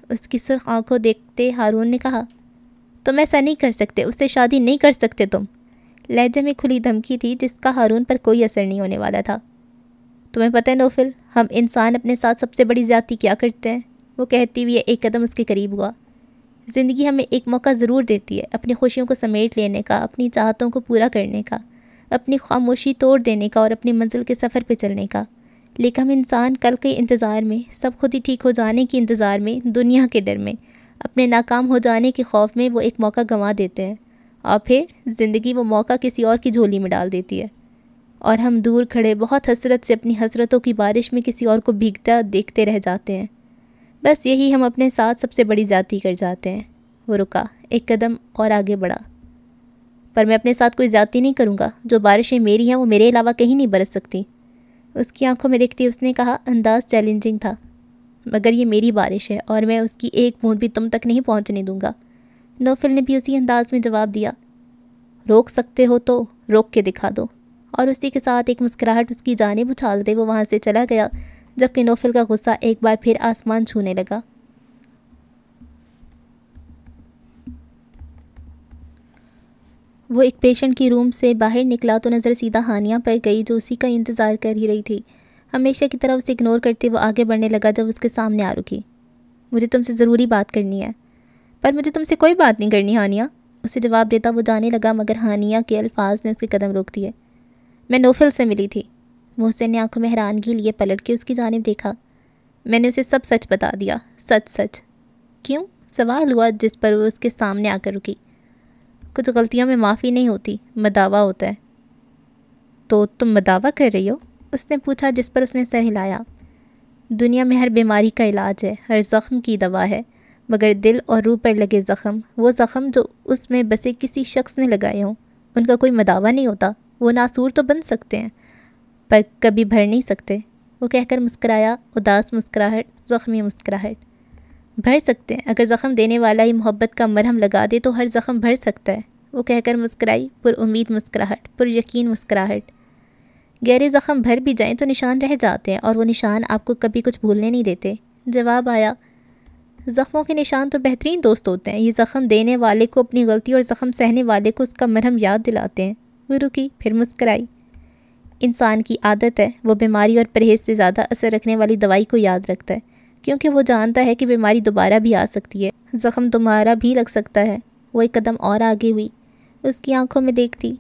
اس کی سرخ آنکھوں دیکھتے ہارون نے کہا۔ تم ایسا نہیں کر سکتے، اس سے شادی نہیں کر سکتے تم۔ لہجے میں کھلی دھمکی تھی جس کا ہارون پر کوئی اثر نہیں ہونے والا تھا۔ تمہیں پتہ ہے نوفل، ہم انسان اپنے ساتھ سب سے بڑی زیادتی کیا کرتے ہیں؟ وہ کہتی ہوئی ایک قدم اس کے قریب ہوا۔ زندگی ہمیں ایک موقع ضرور دیتی ہے اپنی خوشیوں کو سمیٹ لینے کا، اپنی چاہتوں کو پورا کرنے کا، اپنی خاموشی توڑ دینے کا اور اپنی منزل کے سفر پہ چلنے کا۔ لیکن ہم انسان کل کے انتظار میں، سب خود ہی ٹھیک ہو جانے کے انتظار میں، دنیا کے ڈر میں، اپنے ناکام ہو جانے کے خوف میں وہ ایک موقع گنوا دیتے ہیں، اور پھر زندگی وہ موقع کسی اور کی جھولی میں ڈال دیتی ہے، اور ہم دور کھڑے بہت حسرت سے اپنی حسرتوں کی بارش میں کسی اور کو بھیگتا دیکھتے رہ جاتے ہیں۔ بس یہی ہم اپنے ساتھ سب سے بڑی زیادتی کر جاتے ہیں۔ وہ رکا، ایک قدم اور آگے بڑھا۔ پر میں اپنے ساتھ کوئی زیادتی نہیں کروں گا، جو بارشیں میری ہیں وہ میرے علاوہ کہیں نہیں برس سکتی۔ اس کی آنکھوں میں دیکھتی اس نے کہا، انداز چیلنجنگ تھا۔ مگر یہ میری بارش ہے اور میں اس کی ایک بوند بھی تم تک نہیں پہنچنے دوں گا۔ نوفل نے بھی اسی انداز میں جواب دیا۔ روک سکتے ہو تو روک کے دکھا دو۔ اور اسی کے ساتھ ایک مسکراہٹ اس کی جانب اچھالتے وہ وہاں سے چلا گیا، جبکہ نوفل کا غصہ ایک بار پھر آسمان چھونے لگا۔ وہ ایک پیشنٹ کی روم سے باہر نکلا تو نظر سیدھا ہانیہ پر گئی جو اسی کا انتظار کر ہی رہی تھی۔ ہمیشہ کی طرح اسے اگنور کرتے وہ آگے بڑھنے لگا جب اس کے سامنے آ رکی۔ مجھے تم سے ضروری بات کرنی ہے۔ پر مجھے تم سے کوئی بات نہیں کرنی ہانیہ، اسے جواب دیتا وہ جانے لگا، مگر ہانیہ کے الفاظ نے اس کے قدم روک دیے۔ میں نوفل سے ملی تھی۔ محسن نے آنکھوں میں حیرانگی لیے پلٹ کے اس کی جانب دیکھا۔ میں نے اسے سب سچ بتا دیا، سچ سچ۔ کیوں؟ سوال ہوا جس پر وہ اس کے سامنے آ کر رکی۔ کچھ غلطیوں میں معافی نہیں ہوتی، مداوع ہوتا ہے۔ تو تم مداوع کر رہی ہو؟ اس نے پوچھا، جس پر اس نے سر ہلایا۔ دنیا میں ہر بیماری کا علاج ہے، ہر زخم کی دوا ہے، مگر دل اور روح پر لگے زخم، وہ زخم جو اس میں بسے کسی شخص نے لگائے ہوں، ان کا کوئی مداوع نہیں ہوتا۔ وہ ناسور تو بن سکتے ہیں پر کبھی بھر نہیں سکتے، وہ کہہ کر مسکرایا، اداس مسکراہٹ، زخمی مسکراہٹ۔ بھر سکتے ہیں، اگر زخم دینے والا ہی محبت کا مرہم لگا دے تو ہر زخم بھر سکتا ہے، وہ کہہ کر مسکرائی، پر امید مسکراہٹ، پر یقین مسکراہٹ۔ گہرے زخم بھر بھی جائیں تو نشان رہ جاتے ہیں، اور وہ نشان آپ کو کبھی کچھ بھولنے نہیں دیتے۔ جواب آیا، زخموں کے نشان تو بہترین دوست ہوتے ہیں، یہ زخم دینے والے کو اپنی غلطی اور زخم سہنے والے کو اس کا مرہم یاد دلاتے ہیں۔ وہ رکی، پھر مسکرائی۔ انسان کی عادت ہے، وہ بیماری اور پرہیز سے زیادہ اثر رکھنے والی دوائی کو یاد رکھتا ہے، کیونکہ وہ جانتا ہے کہ بیماری دوبارہ بھی آ سکتی ہے، زخم دوبارہ بھی لگ سکتا ہے۔ وہ ایک قدم اور آگے ہوئی، اس کی آنکھوں میں دیکھتی۔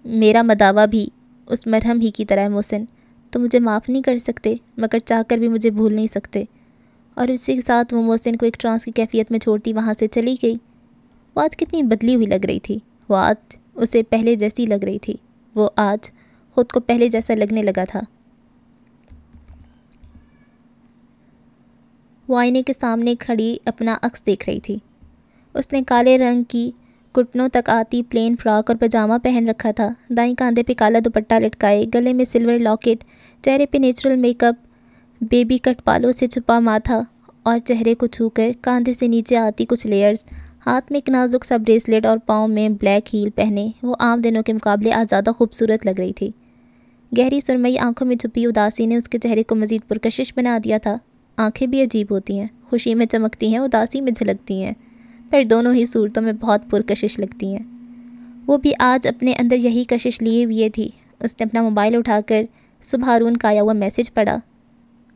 میرا مداوا بھی اس مرہم ہی کی طرح ہے محسن، تو مجھے معاف نہیں کر سکتے، مگر چاہ کر بھی مجھے بھول نہیں سکتے۔ اور اسی کے ساتھ وہ محسن کو ایک ٹرانس کی کیفیت میں چھوڑتی وہاں سے چلی گئی۔ وہ آج کتنی بدلی ہوئی لگ رہی تھی، وہ آج اسے پہلے جیسی لگ رہی تھی، وہ آج خود کو پہلے جیسا لگنے لگا تھا۔ وہ آئینے کے سامنے کھڑی اپنا عکس دیکھ رہی تھی۔ اس نے کالے رنگ کی گھٹنوں تک آتی پلین فراک اور پاجامہ پہن رکھا تھا، دائیں کاندھے پہ کالا دوپٹہ لٹکائے، گلے میں سلور لاکٹ، چہرے پہ نیچرل میک اپ، بیبی کٹ بالوں سے چھپا ماتھا اور چہرے کو چھو کر کاندھے سے نیچے آتی کچھ لیئرز، ہاتھ میں ایک نازک سا بریسلیٹ اور پاؤں میں بلیک ہیل پہنے وہ عام دنوں کے مقابلے آج زیادہ خوبصورت لگ رہی تھی۔ گہری سرمئی آنکھوں میں چھپی اداسی نے اس کے چہرے کو مزید پرکشش بنا دیا تھا۔ آنکھیں بھی عجیب ہوتی ہیں، خوشی میں چمکتی ہیں، اداسی میں جھلکتی ہیں، پر دونوں ہی صورتوں میں بہت پرکشش لگتی ہیں۔ وہ بھی آج اپنے اندر یہی کشش لیے ہوئے تھی۔ اس نے اپنا موبائل اٹھا کر صبح ہارون کا آیا ہوا میسج پڑھا،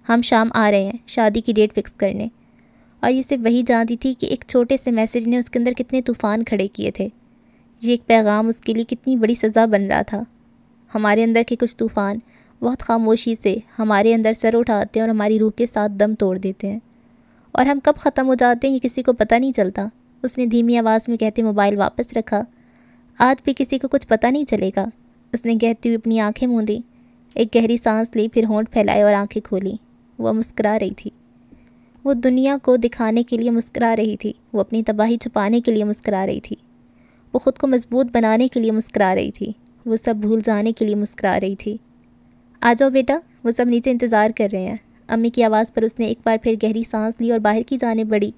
ہم شام آ رہے ہیں شادی کی ڈیٹ فکس کرنے۔ اور یہ صرف وہی جانتی تھی کہ ایک چھوٹے سے میسج نے اس کے اندر کتنے طوفان کھڑے کیے تھے۔ یہ ایک پیغام اس کے لیے کتنی بڑی سزا بن رہا تھا۔ ہمارے اندر کے کچھ طوفان بہت خاموشی سے ہمارے اندر سر اٹھاتے ہیں اور ہماری روح کے ساتھ دم توڑ دیتے ہیں، اور ہم کب ختم ہو جاتے ہیں یہ کسی کو پتہ نہیں چلتا۔ اس نے دھیمی آواز میں کہتے موبائل واپس رکھا۔ آج بھی کسی کو کچھ پتہ نہیں چلے گا، اس نے کہتی ہوئی اپنی آنکھیں موندی، ایک گہری سانس لی، پھر ہونٹ پھیلائے اور آنکھیں کھولیں۔ وہ مسکرا رہی تھی، وہ دنیا کو دکھانے کے لیے مسکرا رہی تھی، وہ اپنی تباہی چھپانے کے لیے مسکرا رہی تھی، وہ خود کو مضبوط بنانے کے لیے مسکرا رہی تھی، وہ سب بھول جانے کے لیے مسکرا رہی تھی۔ آ جاؤ بیٹا، وہ سب نیچے انتظار کر رہے ہیں۔ امی کی آواز پر اس نے ایک بار پھر گہری سانس لی اور باہر کی جانب بڑھی۔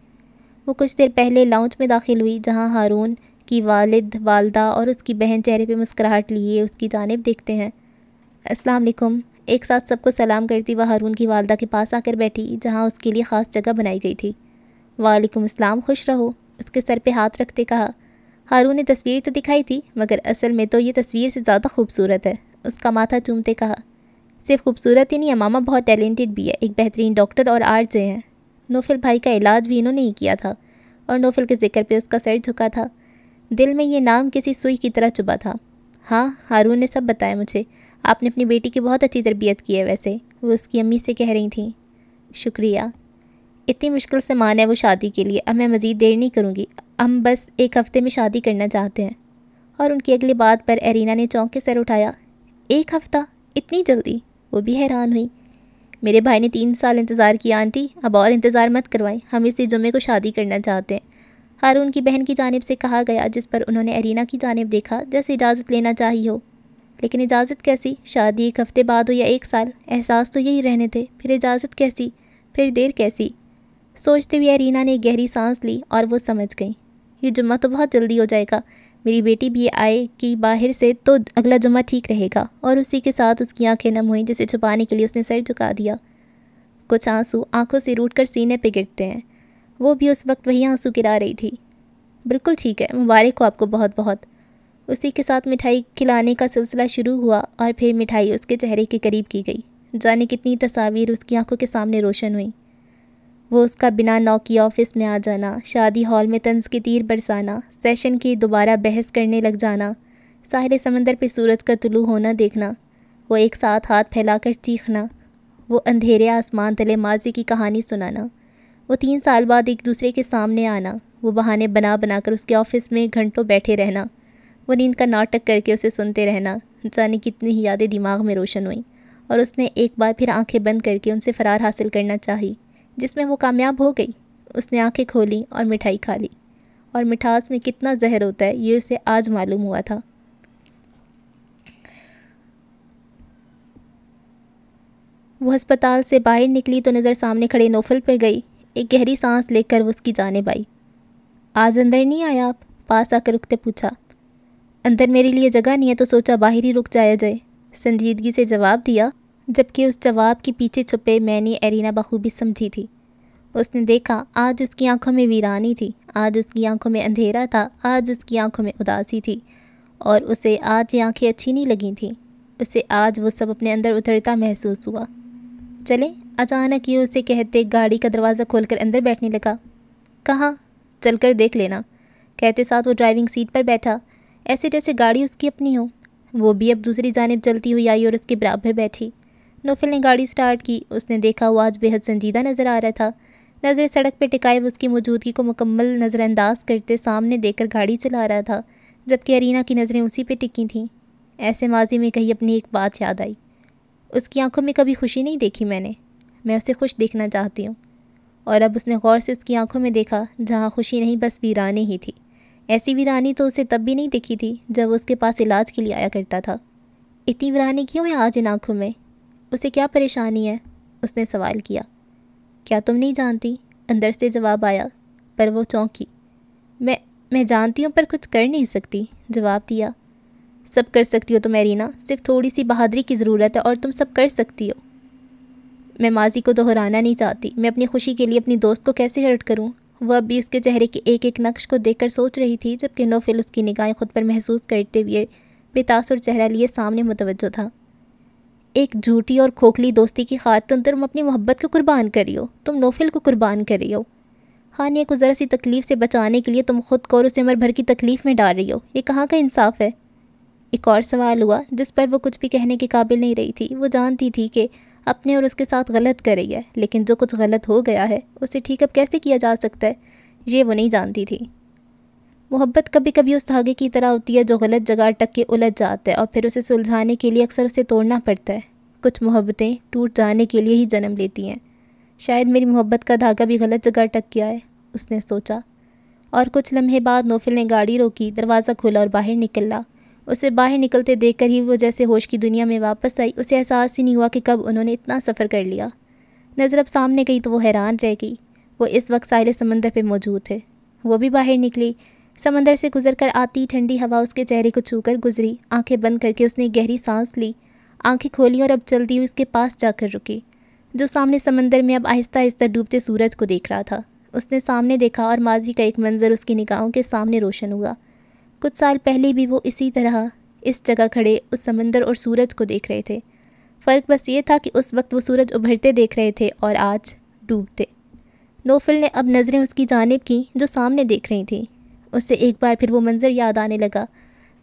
وہ کچھ دیر پہلے لاؤنج میں داخل ہوئی، جہاں ہارون کی والد، والدہ اور اس کی بہن چہرے پہ مسکراہٹ لیے اس کی جانب دیکھتے ہیں۔ السلام علیکم، ایک ساتھ سب کو سلام کرتی وہ ہارون کی والدہ کے پاس آ کر بیٹھی، جہاں اس کے لیے خاص جگہ بنائی گئی تھی۔ وعلیکم السلام، خوش رہو، اس کے سر پہ ہاتھ رکھتے کہا۔ ہارون نے تصویر تو دکھائی تھی، مگر اصل میں تو یہ تصویر سے زیادہ خوبصورت ہے، اس کا ماتھا چومتے کہا۔ صرف خوبصورت ہی نہیں ہے ماما، بہت ٹیلنٹڈ بھی ہے، ایک بہترین ڈاکٹر اور آرجے ہیں۔ نوفل بھائی کا علاج بھی انہوں نے ہی کیا تھا، اور نوفل کے ذکر پہ اس کا سر جھکا تھا۔ دل میں یہ نام کسی سوئی کی طرح چبھا تھا۔ ہاں، ہارون نے سب بتایا مجھے، آپ نے اپنی بیٹی کی بہت اچھی تربیت کی ہے ویسے، وہ اس کی امی سے کہہ رہی تھیں۔ شکریہ، اتنی مشکل سے مان ہے وہ شادی کے لیے، اب میں مزید دیر نہیں کروں گی، ہم بس ایک ہفتے میں شادی کرنا چاہتے ہیں۔ اور ان کی اگلی بات پر ایرینا نے چونک کے سر اٹھایا۔ ایک ہفتہ؟ اتنی جلدی؟ وہ بھی حیران ہوئی۔ میرے بھائی نے 3 سال انتظار کیا آنٹی، اب اور انتظار مت کروائیں، ہم اسی جمعے کو شادی کرنا چاہتے ہیں، ہارون کی بہن کی جانب سے کہا گیا، جس پر انہوں نے ایرینا کی جانب دیکھا جیسے اجازت لینا چاہی ہو۔ لیکن اجازت کیسی؟ شادی 1 ہفتے بعد ہو یا 1 سال، احساس تو یہی رہنے تھے، پھر اجازت کیسی؟ پھر دیر کیسی؟ سوچتے ہوئے ایرینا نے ایک گہری سانس لی اور وہ سمجھ گئی، یہ جمعہ تو بہت جلدی ہو جائے گا، میری بیٹی بھی آئے کہ باہر سے تو اگلا جمعہ ٹھیک رہے گا۔ اور اسی کے ساتھ اس کی آنکھیں نم ہوئیں، جسے چھپانے کے لیے اس نے سر جھکا دیا۔ کچھ آنسو آنکھوں سے روٹ کر سینے پہ گرتے ہیں، وہ بھی اس وقت وہی آنسو گرا رہی تھی۔ بالکل ٹھیک ہے، مبارک ہو آپ کو بہت بہت۔ اسی کے ساتھ مٹھائی کھلانے کا سلسلہ شروع ہوا، اور پھر مٹھائی اس کے چہرے کے قریب کی گئی، جانے کتنی تصاویر اس کی آنکھوں کے سامنے روشن ہوئیں۔ وہ اس کا بنا نوکری آفس میں آ جانا، شادی ہال میں طنز کے تیر برسانا، سیشن کی دوبارہ بحث کرنے لگ جانا، ساحل سمندر پہ سورج کا طلوع ہونا دیکھنا، وہ ایک ساتھ ہاتھ پھیلا کر چیخنا، وہ اندھیرے آسمان تلے ماضی کی کہانی سنانا، وہ 3 سال بعد ایک دوسرے کے سامنے آنا، وہ بہانے بنا بنا کر اس کے آفس میں گھنٹوں بیٹھے رہنا، وہ نیند کا ناٹک کر کے اسے سنتے رہنا، جانے کتنی ہی یادیں دماغ میں روشن ہوئیں، اور اس نے ایک بار پھر آنکھیں بند کر کے ان سے فرار حاصل کرنا چاہی، جس میں وہ کامیاب ہو گئی۔ اس نے آنکھیں کھولیں اور مٹھائی کھا لی، اور مٹھاس میں کتنا زہر ہوتا ہے یہ اسے آج معلوم ہوا تھا۔ وہ ہسپتال سے باہر نکلی تو نظر سامنے کھڑے نوفل پر گئی، ایک گہری سانس لے کر وہ اس کی جانب آئی۔ آج اندر نہیں آیا آپ؟ پاس آ کر رکتے پوچھا۔ اندر میرے لیے جگہ نہیں ہے تو سوچا باہر ہی رک جایا جائے، سنجیدگی سے جواب دیا، جبکہ اس جواب کے پیچھے چھپے معنی ایرینا بخوبی سمجھی تھی۔ اس نے دیکھا آج اس کی آنکھوں میں ویرانی تھی، آج اس کی آنکھوں میں اندھیرا تھا، آج اس کی آنکھوں میں اداسی تھی۔ اور اسے آج یہ آنکھیں اچھی نہیں لگی تھیں۔ اسے آج وہ سب اپنے اندر اترتا محسوس ہوا۔ چلیں، اچانک یہ اسے کہتے گاڑی کا دروازہ کھول کر اندر بیٹھنے لگا۔ کہاں؟ چل کر دیکھ لینا، کہتے ساتھ وہ ڈرائیونگ سیٹ پر بیٹھا، ایسے جیسے گاڑی اس کی اپنی ہو۔ وہ بھی اب دوسری جانب چلتی ہوئی آئی اور اس کے برابر بیٹھی۔ نوفل نے گاڑی سٹارٹ کی۔ اس نے دیکھا وہ آج بے حد سنجیدہ نظر آ رہا تھا۔ نظر سڑک پہ ٹکائے وہ اس کی موجودگی کو مکمل نظر انداز کرتے سامنے دیکھ کر گاڑی چلا رہا تھا، جبکہ ارینا کی نظریں اسی پہ ٹکی تھیں۔ ایسے ماضی میں کہیں اپنی ایک بات یاد آئی۔ اس کی آنکھوں میں کبھی خوشی نہیں دیکھی میں اسے خوش دیکھنا چاہتی ہوں۔ اور اب اس نے غور سے اس کی آنکھوں میں دیکھا، جہاں خوشی نہیں بس ویرانی ہی تھی۔ ایسی ویرانی تو اسے تب بھی نہیں دکھی تھی جب وہ اس کے پاس علاج کے لیے آیا کرتا تھا۔ اتنی ویرانی کیوں ہے آج ان آنکھوں میں؟ اسے کیا پریشانی ہے؟ اس نے سوال کیا۔ کیا تم نہیں جانتی؟ اندر سے جواب آیا، پر وہ چونکی۔ میں جانتی ہوں پر کچھ کر نہیں سکتی، جواب دیا۔ سب کر سکتی ہو تم ارینا، صرف تھوڑی سی بہادری کی ضرورت ہے اور تم سب کر سکتی ہو۔ میں ماضی کو دہرانا نہیں چاہتی۔ میں اپنی خوشی کے لیے اپنی دوست کو کیسے ہرٹ کروں؟ وہ اب بھی اس کے چہرے کے ایک ایک نقش کو دیکھ کر سوچ رہی تھی، جبکہ نوفل اس کی نگاہیں خود پر محسوس کرتے ہوئے بے تاثر چہرہ لیے سامنے متوجہ تھا۔ ایک جھوٹی اور کھوکھلی دوستی کی خاطر تم اپنی محبت کو قربان کر رہی ہو، تم نوفل کو قربان کر رہی ہو۔ ہانیہ کو ذرا سی تکلیف سے بچانے کے لیے تم خود کو اور اسے عمر بھر کی تکلیف میں ڈال رہی ہو، یہ کہاں کا انصاف ہے؟ ایک اور سوال ہوا جس پر وہ کچھ بھی کہنے کے قابل نہیں رہی تھی۔ وہ جانتی تھی کہ اپنے اور اس کے ساتھ غلط کر رہی ہے، لیکن جو کچھ غلط ہو گیا ہے اسے ٹھیک اب کیسے کیا جا سکتا ہے، یہ وہ نہیں جانتی تھی۔ محبت کبھی کبھی اس دھاگے کی طرح ہوتی ہے جو غلط جگہ اٹک کے الجھ جاتا ہے اور پھر اسے سلجھانے کے لیے اکثر اسے توڑنا پڑتا ہے۔ کچھ محبتیں ٹوٹ جانے کے لیے ہی جنم لیتی ہیں۔ شاید میری محبت کا دھاگا بھی غلط جگہ اٹک گیا ہے، اس نے سوچا۔ اور کچھ لمحے بعد نوفل نے گاڑی روکی، دروازہ کھولا اور باہر نکلا۔ اسے باہر نکلتے دیکھ کر ہی وہ جیسے ہوش کی دنیا میں واپس آئی۔ اسے احساس ہی نہیں ہوا کہ کب انہوں نے اتنا سفر کر لیا۔ نظر اب سامنے گئی تو وہ حیران رہ گئی۔ وہ اس وقت ساحل سمندر پہ موجود تھے۔ وہ بھی باہر نکلی۔ سمندر سے گزر کر آتی ٹھنڈی ہوا اس کے چہرے کو چھو کر گزری۔ آنکھیں بند کر کے اس نے گہری سانس لی، آنکھیں کھولی اور اب چلتی ہوئی اس کے پاس جا کر رکی، جو سامنے سمندر میں اب آہستہ آہستہ ڈوبتے سورج کو دیکھ رہا تھا۔ اس نے سامنے دیکھا اور ماضی کا ایک منظر اس کی نگاہوں کے سامنے روشن ہوا۔ کچھ سال پہلے بھی وہ اسی طرح اس جگہ کھڑے اس سمندر اور سورج کو دیکھ رہے تھے۔ فرق بس یہ تھا کہ اس وقت وہ سورج ابھرتے دیکھ رہے تھے اور آج ڈوبتے۔ نوفل نے اب نظریں اس کی جانب کیں جو سامنے دیکھ رہی تھیں۔ اسے ایک بار پھر وہ منظر یاد آنے لگا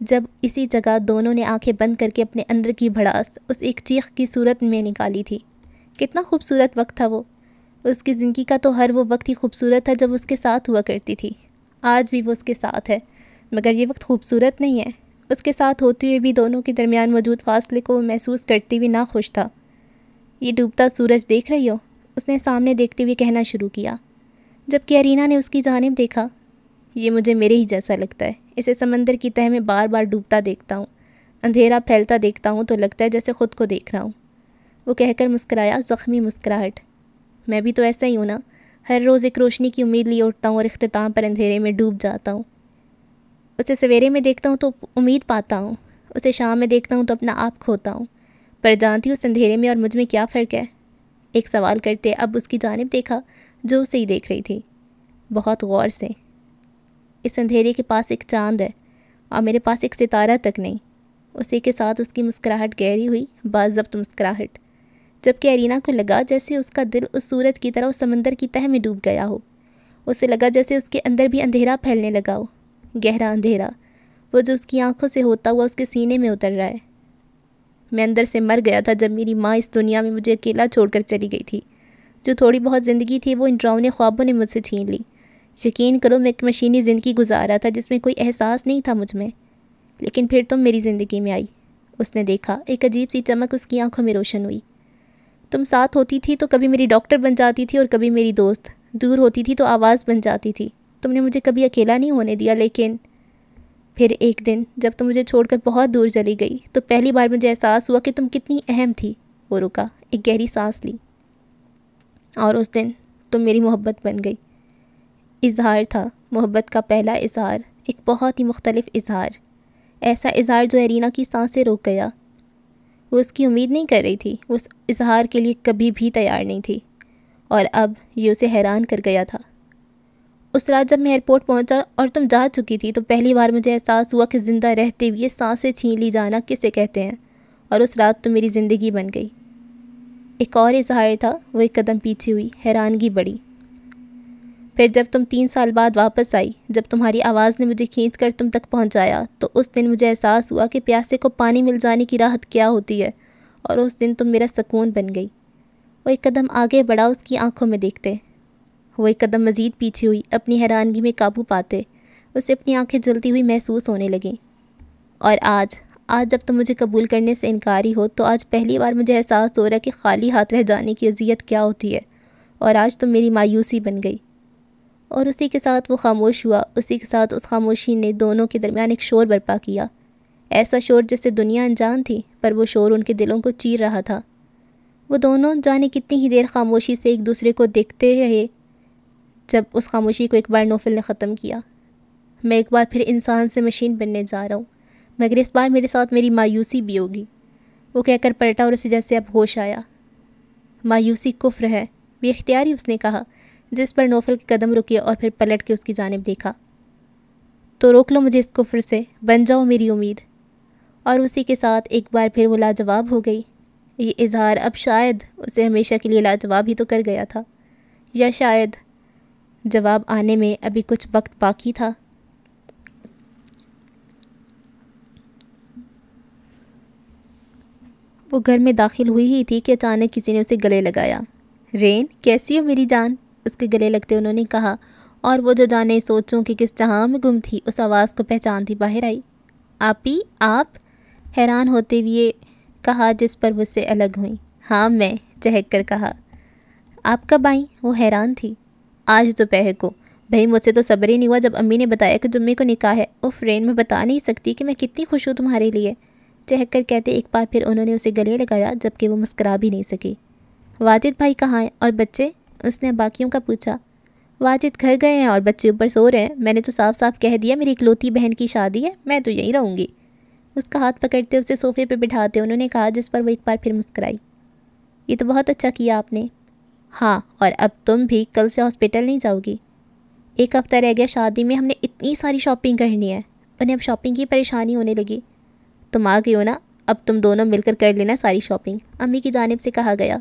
جب اسی جگہ دونوں نے آنکھیں بند کر کے اپنے اندر کی بھڑاس اس ایک چیخ کی صورت میں نکالی تھی۔ کتنا خوبصورت وقت تھا وہ۔ اس کی زندگی کا تو ہر وہ وقت ہی خوبصورت تھا جب اس کے ساتھ ہوا کرتی تھی۔ آج بھی وہ اس کے ساتھ ہے، مگر یہ وقت خوبصورت نہیں ہے۔ اس کے ساتھ ہوتے ہوئے بھی دونوں کے درمیان موجود فاصلے کو محسوس کرتے ہوئے ناخوش تھا۔ یہ ڈوبتا سورج دیکھ رہی ہو؟ اس نے سامنے دیکھتے ہوئے کہنا شروع کیا، جبکہ ارینا نے اس کی جانب دیکھا۔ یہ مجھے میرے ہی جیسا لگتا ہے۔ اسے سمندر کی تہہ میں بار بار ڈوبتا دیکھتا ہوں، اندھیرا پھیلتا دیکھتا ہوں تو لگتا ہے جیسے خود کو دیکھ رہا ہوں۔ وہ کہہ کر مسکرایا، زخمی مسکراہٹ۔ میں بھی تو ایسا ہی ہوں نا، ہر روز ایک روشنی کی امید لیے اٹھتا ہوں اور اختتام پر اندھیرے میں ڈوب جاتا ہوں۔ اسے سویرے میں دیکھتا ہوں تو امید پاتا ہوں، اسے شام میں دیکھتا ہوں تو اپنا آپ کھوتا ہوں۔ پر جانتی ہوں اس اندھیرے میں اور مجھ میں کیا فرق ہے؟ ایک سوال کرتے اب اس کی جانب دیکھا جو اسے ہی دیکھ رہی تھی، بہت غور سے۔ اس اندھیرے کے پاس ایک چاند ہے اور میرے پاس ایک ستارہ تک نہیں۔ اسی کے ساتھ اس کی مسکراہٹ گہری ہوئی، باضبط مسکراہٹ، جبکہ ارینا کو لگا جیسے اس کا دل اس سورج کی طرح اس سمندر کی تہہ میں ڈوب گیا ہو۔ اسے لگا جیسے اس کے اندر بھی اندھیرا پھیلنے لگا ہو، گہرا اندھیرا، وہ جو اس کی آنکھوں سے ہوتا ہوا اس کے سینے میں اتر رہا ہے۔ میں اندر سے مر گیا تھا جب میری ماں اس دنیا میں مجھے اکیلا چھوڑ کر چلی گئی تھی۔ جو تھوڑی بہت زندگی تھی وہ ان ڈراؤنے خوابوں نے مجھ سے چھین لی۔ یقین کرو میں ایک مشینی زندگی گزار رہا تھا جس میں کوئی احساس نہیں تھا مجھ میں، لیکن پھر تم میری زندگی میں آئی۔ اس نے دیکھا، ایک عجیب سی چمک اس کی آنکھوں میں روشن ہوئی۔ تم ساتھ ہوتی تھی تو کبھی میری ڈاکٹر بن جاتی تھی اور کبھی میری دوست، دور ہوتی تھی تو آواز بن جاتی تھی۔ تم نے مجھے کبھی اکیلا نہیں ہونے دیا، لیکن پھر ایک دن جب تم مجھے چھوڑ کر بہت دور چلی گئی تو پہلی بار مجھے احساس ہوا کہ تم کتنی اہم تھی۔ وہ رکا، ایک گہری سانس لی، اور اس دن تم میری محبت بن گئی۔ اظہار تھا، محبت کا پہلا اظہار، ایک بہت ہی مختلف اظہار، ایسا اظہار جو ارینا کی سانسیں روک گیا۔ وہ اس کی امید نہیں کر رہی تھی، وہ اس اظہار کے لیے کبھی بھی تیار نہیں تھی، اور اب یہ اسے حیران کر گیا تھا۔ اس رات جب میں ایئرپورٹ پہنچا اور تم جا چکی تھی تو پہلی بار مجھے احساس ہوا کہ زندہ رہتے ہوئے سانسیں چھین لی جانا کسے کہتے ہیں، اور اس رات تو میری زندگی بن گئی۔ ایک اور اظہار تھا، وہ ایک قدم پیچھے ہوئی، حیرانگی بڑھی۔ پھر جب تم 3 سال بعد واپس آئی، جب تمہاری آواز نے مجھے کھینچ کر تم تک پہنچایا، تو اس دن مجھے احساس ہوا کہ پیاسے کو پانی مل جانے کی راحت کیا ہوتی ہے، اور اس دن تم میرا سکون بن گئی۔ وہ ایک قدم آگے بڑھا، اس کی آنکھوں میں دیکھتے۔ وہ ایک قدم مزید پیچھے ہوئی، اپنی حیرانگی میں قابو پاتے۔ اسے اپنی آنکھیں جلتی ہوئی محسوس ہونے لگیں۔ اور آج جب تم مجھے قبول کرنے سے انکاری ہو، تو آج پہلی بار مجھے احساس ہو رہا ہے کہ خالی ہاتھ رہ جانے کی اذیت کیا ہوتی ہے، اور آج تم میری مایوسی بن گئی۔ اور اسی کے ساتھ وہ خاموش ہوا، اسی کے ساتھ اس خاموشی نے دونوں کے درمیان ایک شور برپا کیا، ایسا شور جس سے دنیا انجان تھی، پر وہ شور ان کے دلوں کو چیر رہا تھا۔ وہ دونوں جانے کتنی ہی دیر خاموشی سے ایک دوسرے کو دیکھتے رہے، جب اس خاموشی کو ایک بار نوفل نے ختم کیا۔ میں ایک بار پھر انسان سے مشین بننے جا رہا ہوں، مگر اس بار میرے ساتھ میری مایوسی بھی ہوگی، وہ کہہ کر پلٹا اور اسے جیسے اب ہوش آیا۔ مایوسی کفر ہے، بے اختیاری اس نے کہا، جس پر نوفل کے قدم رکے اور پھر پلٹ کے اس کی جانب دیکھا۔ تو روک لو مجھے اس کفر سے، بن جاؤ میری امید۔ اور اسی کے ساتھ ایک بار پھر وہ لاجواب ہو گئی۔ یہ اظہار اب شاید اسے ہمیشہ کے لیے لاجواب ہی تو کر گیا تھا، یا شاید جواب آنے میں ابھی کچھ وقت باقی تھا۔ وہ گھر میں داخل ہوئی ہی تھی کہ اچانک کسی نے اسے گلے لگایا۔ رین، کیسی ہو میری جان؟ اس کے گلے لگتے انہوں نے کہا، اور وہ جو جانے سوچوں کہ کس جہاں میں گم تھی، اس آواز کو پہچانتی باہر آئی۔ آپی، آپ؟ حیران ہوتے ہوئے کہا، جس پر وہ سے الگ ہوئیں۔ ہاں میں، چہک کر کہا۔ آپ کب آئیں؟ وہ حیران تھی۔ آج دوپہر کو۔ بھائی مجھ سے تو صبر ہی نہیں ہوا جب امی نے بتایا کہ جمعے کو نکاح ہے۔ اف رین، میں بتا نہیں سکتی کہ میں کتنی خوش ہوں تمہارے لیے، چہک کر کہتے ایک بار پھر انہوں نے اسے گلے لگایا، جبکہ وہ مسکرا بھی نہیں سکی۔ واجد بھائی کہاں ہیں اور بچے؟ اس نے باقیوں کا پوچھا۔ واجد گھر گئے ہیں اور بچے اوپر سو رہے ہیں، میں نے تو صاف صاف کہہ دیا میری اکلوتی بہن کی شادی ہے، میں تو یہیں رہوں گی۔ اس کا ہاتھ پکڑتے اسے صوفے پہ بٹھاتے انہوں نے کہا، جس پر وہ ایک بار پھر مسکرائی۔ یہ تو بہت اچھا کیا آپ نے۔ ہاں، اور اب تم بھی کل سے ہاسپٹل نہیں جاؤ گی؟ ایک ہفتہ رہ گیا شادی میں، ہم نے اتنی ساری شاپنگ کرنی ہے، انہیں اب شاپنگ کی پریشانی ہونے لگی۔ تم آ گئی ہو نا، اب تم دونوں مل کر کر لینا ساری شاپنگ، امی کی جانب سے کہا گیا۔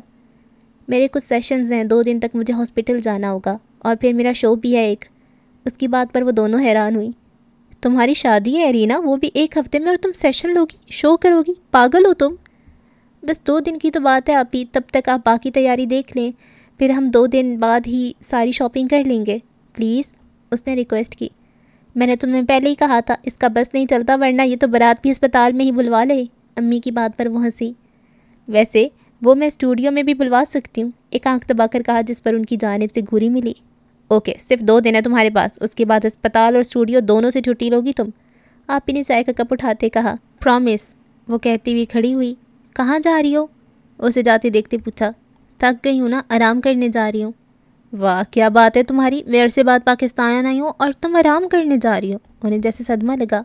میرے کچھ سیشنز ہیں، 2 دن تک مجھے ہاسپٹل جانا ہوگا، اور پھر میرا شو بھی ہے ایک۔ اس کی بات پر وہ دونوں حیران ہوئی۔ تمہاری شادی ہے ارینا، وہ بھی 1 ہفتے میں، اور تم سیشن لوگی، شو کرو گی؟ پاگل ہو تم؟ بس 2 دن کی تو بات ہے ابھی، تب تک آپ باقی تیاری دیکھ لیں، پھر ہم 2 دن بعد ہی ساری شاپنگ کر لیں گے، پلیز، اس نے ریکویسٹ کی۔ میں نے تمہیں پہلے ہی کہا تھا، اس کا بس نہیں چلتا، ورنہ یہ تو بارات بھی ہسپتال میں ہی بلوا لے۔ امی کی بات پر وہ ہنسی۔ ویسے وہ میں اسٹوڈیو میں بھی بلوا سکتی ہوں، ایک آنکھ دبا کر کہا، جس پر ان کی جانب سے گھوری ملی۔ اوکے، صرف 2 دن ہے تمہارے پاس، اس کے بعد ہسپتال اور اسٹوڈیو دونوں سے چھٹی لوگی تم، آپ نے چائے کا کپ اٹھاتے کہا۔ پرومس، وہ کہتی ہوئی کھڑی ہوئی۔ کہاں جا رہی ہو؟ اسے جاتے دیکھتے پوچھا۔ تھک گئی ہوں نا، آرام کرنے جا رہی ہوں۔ واہ کیا بات ہے تمہاری، میں عرصے بعد پاکستان آئی ہوں اور تم آرام کرنے جا رہی ہو، انہیں جیسے صدمہ لگا۔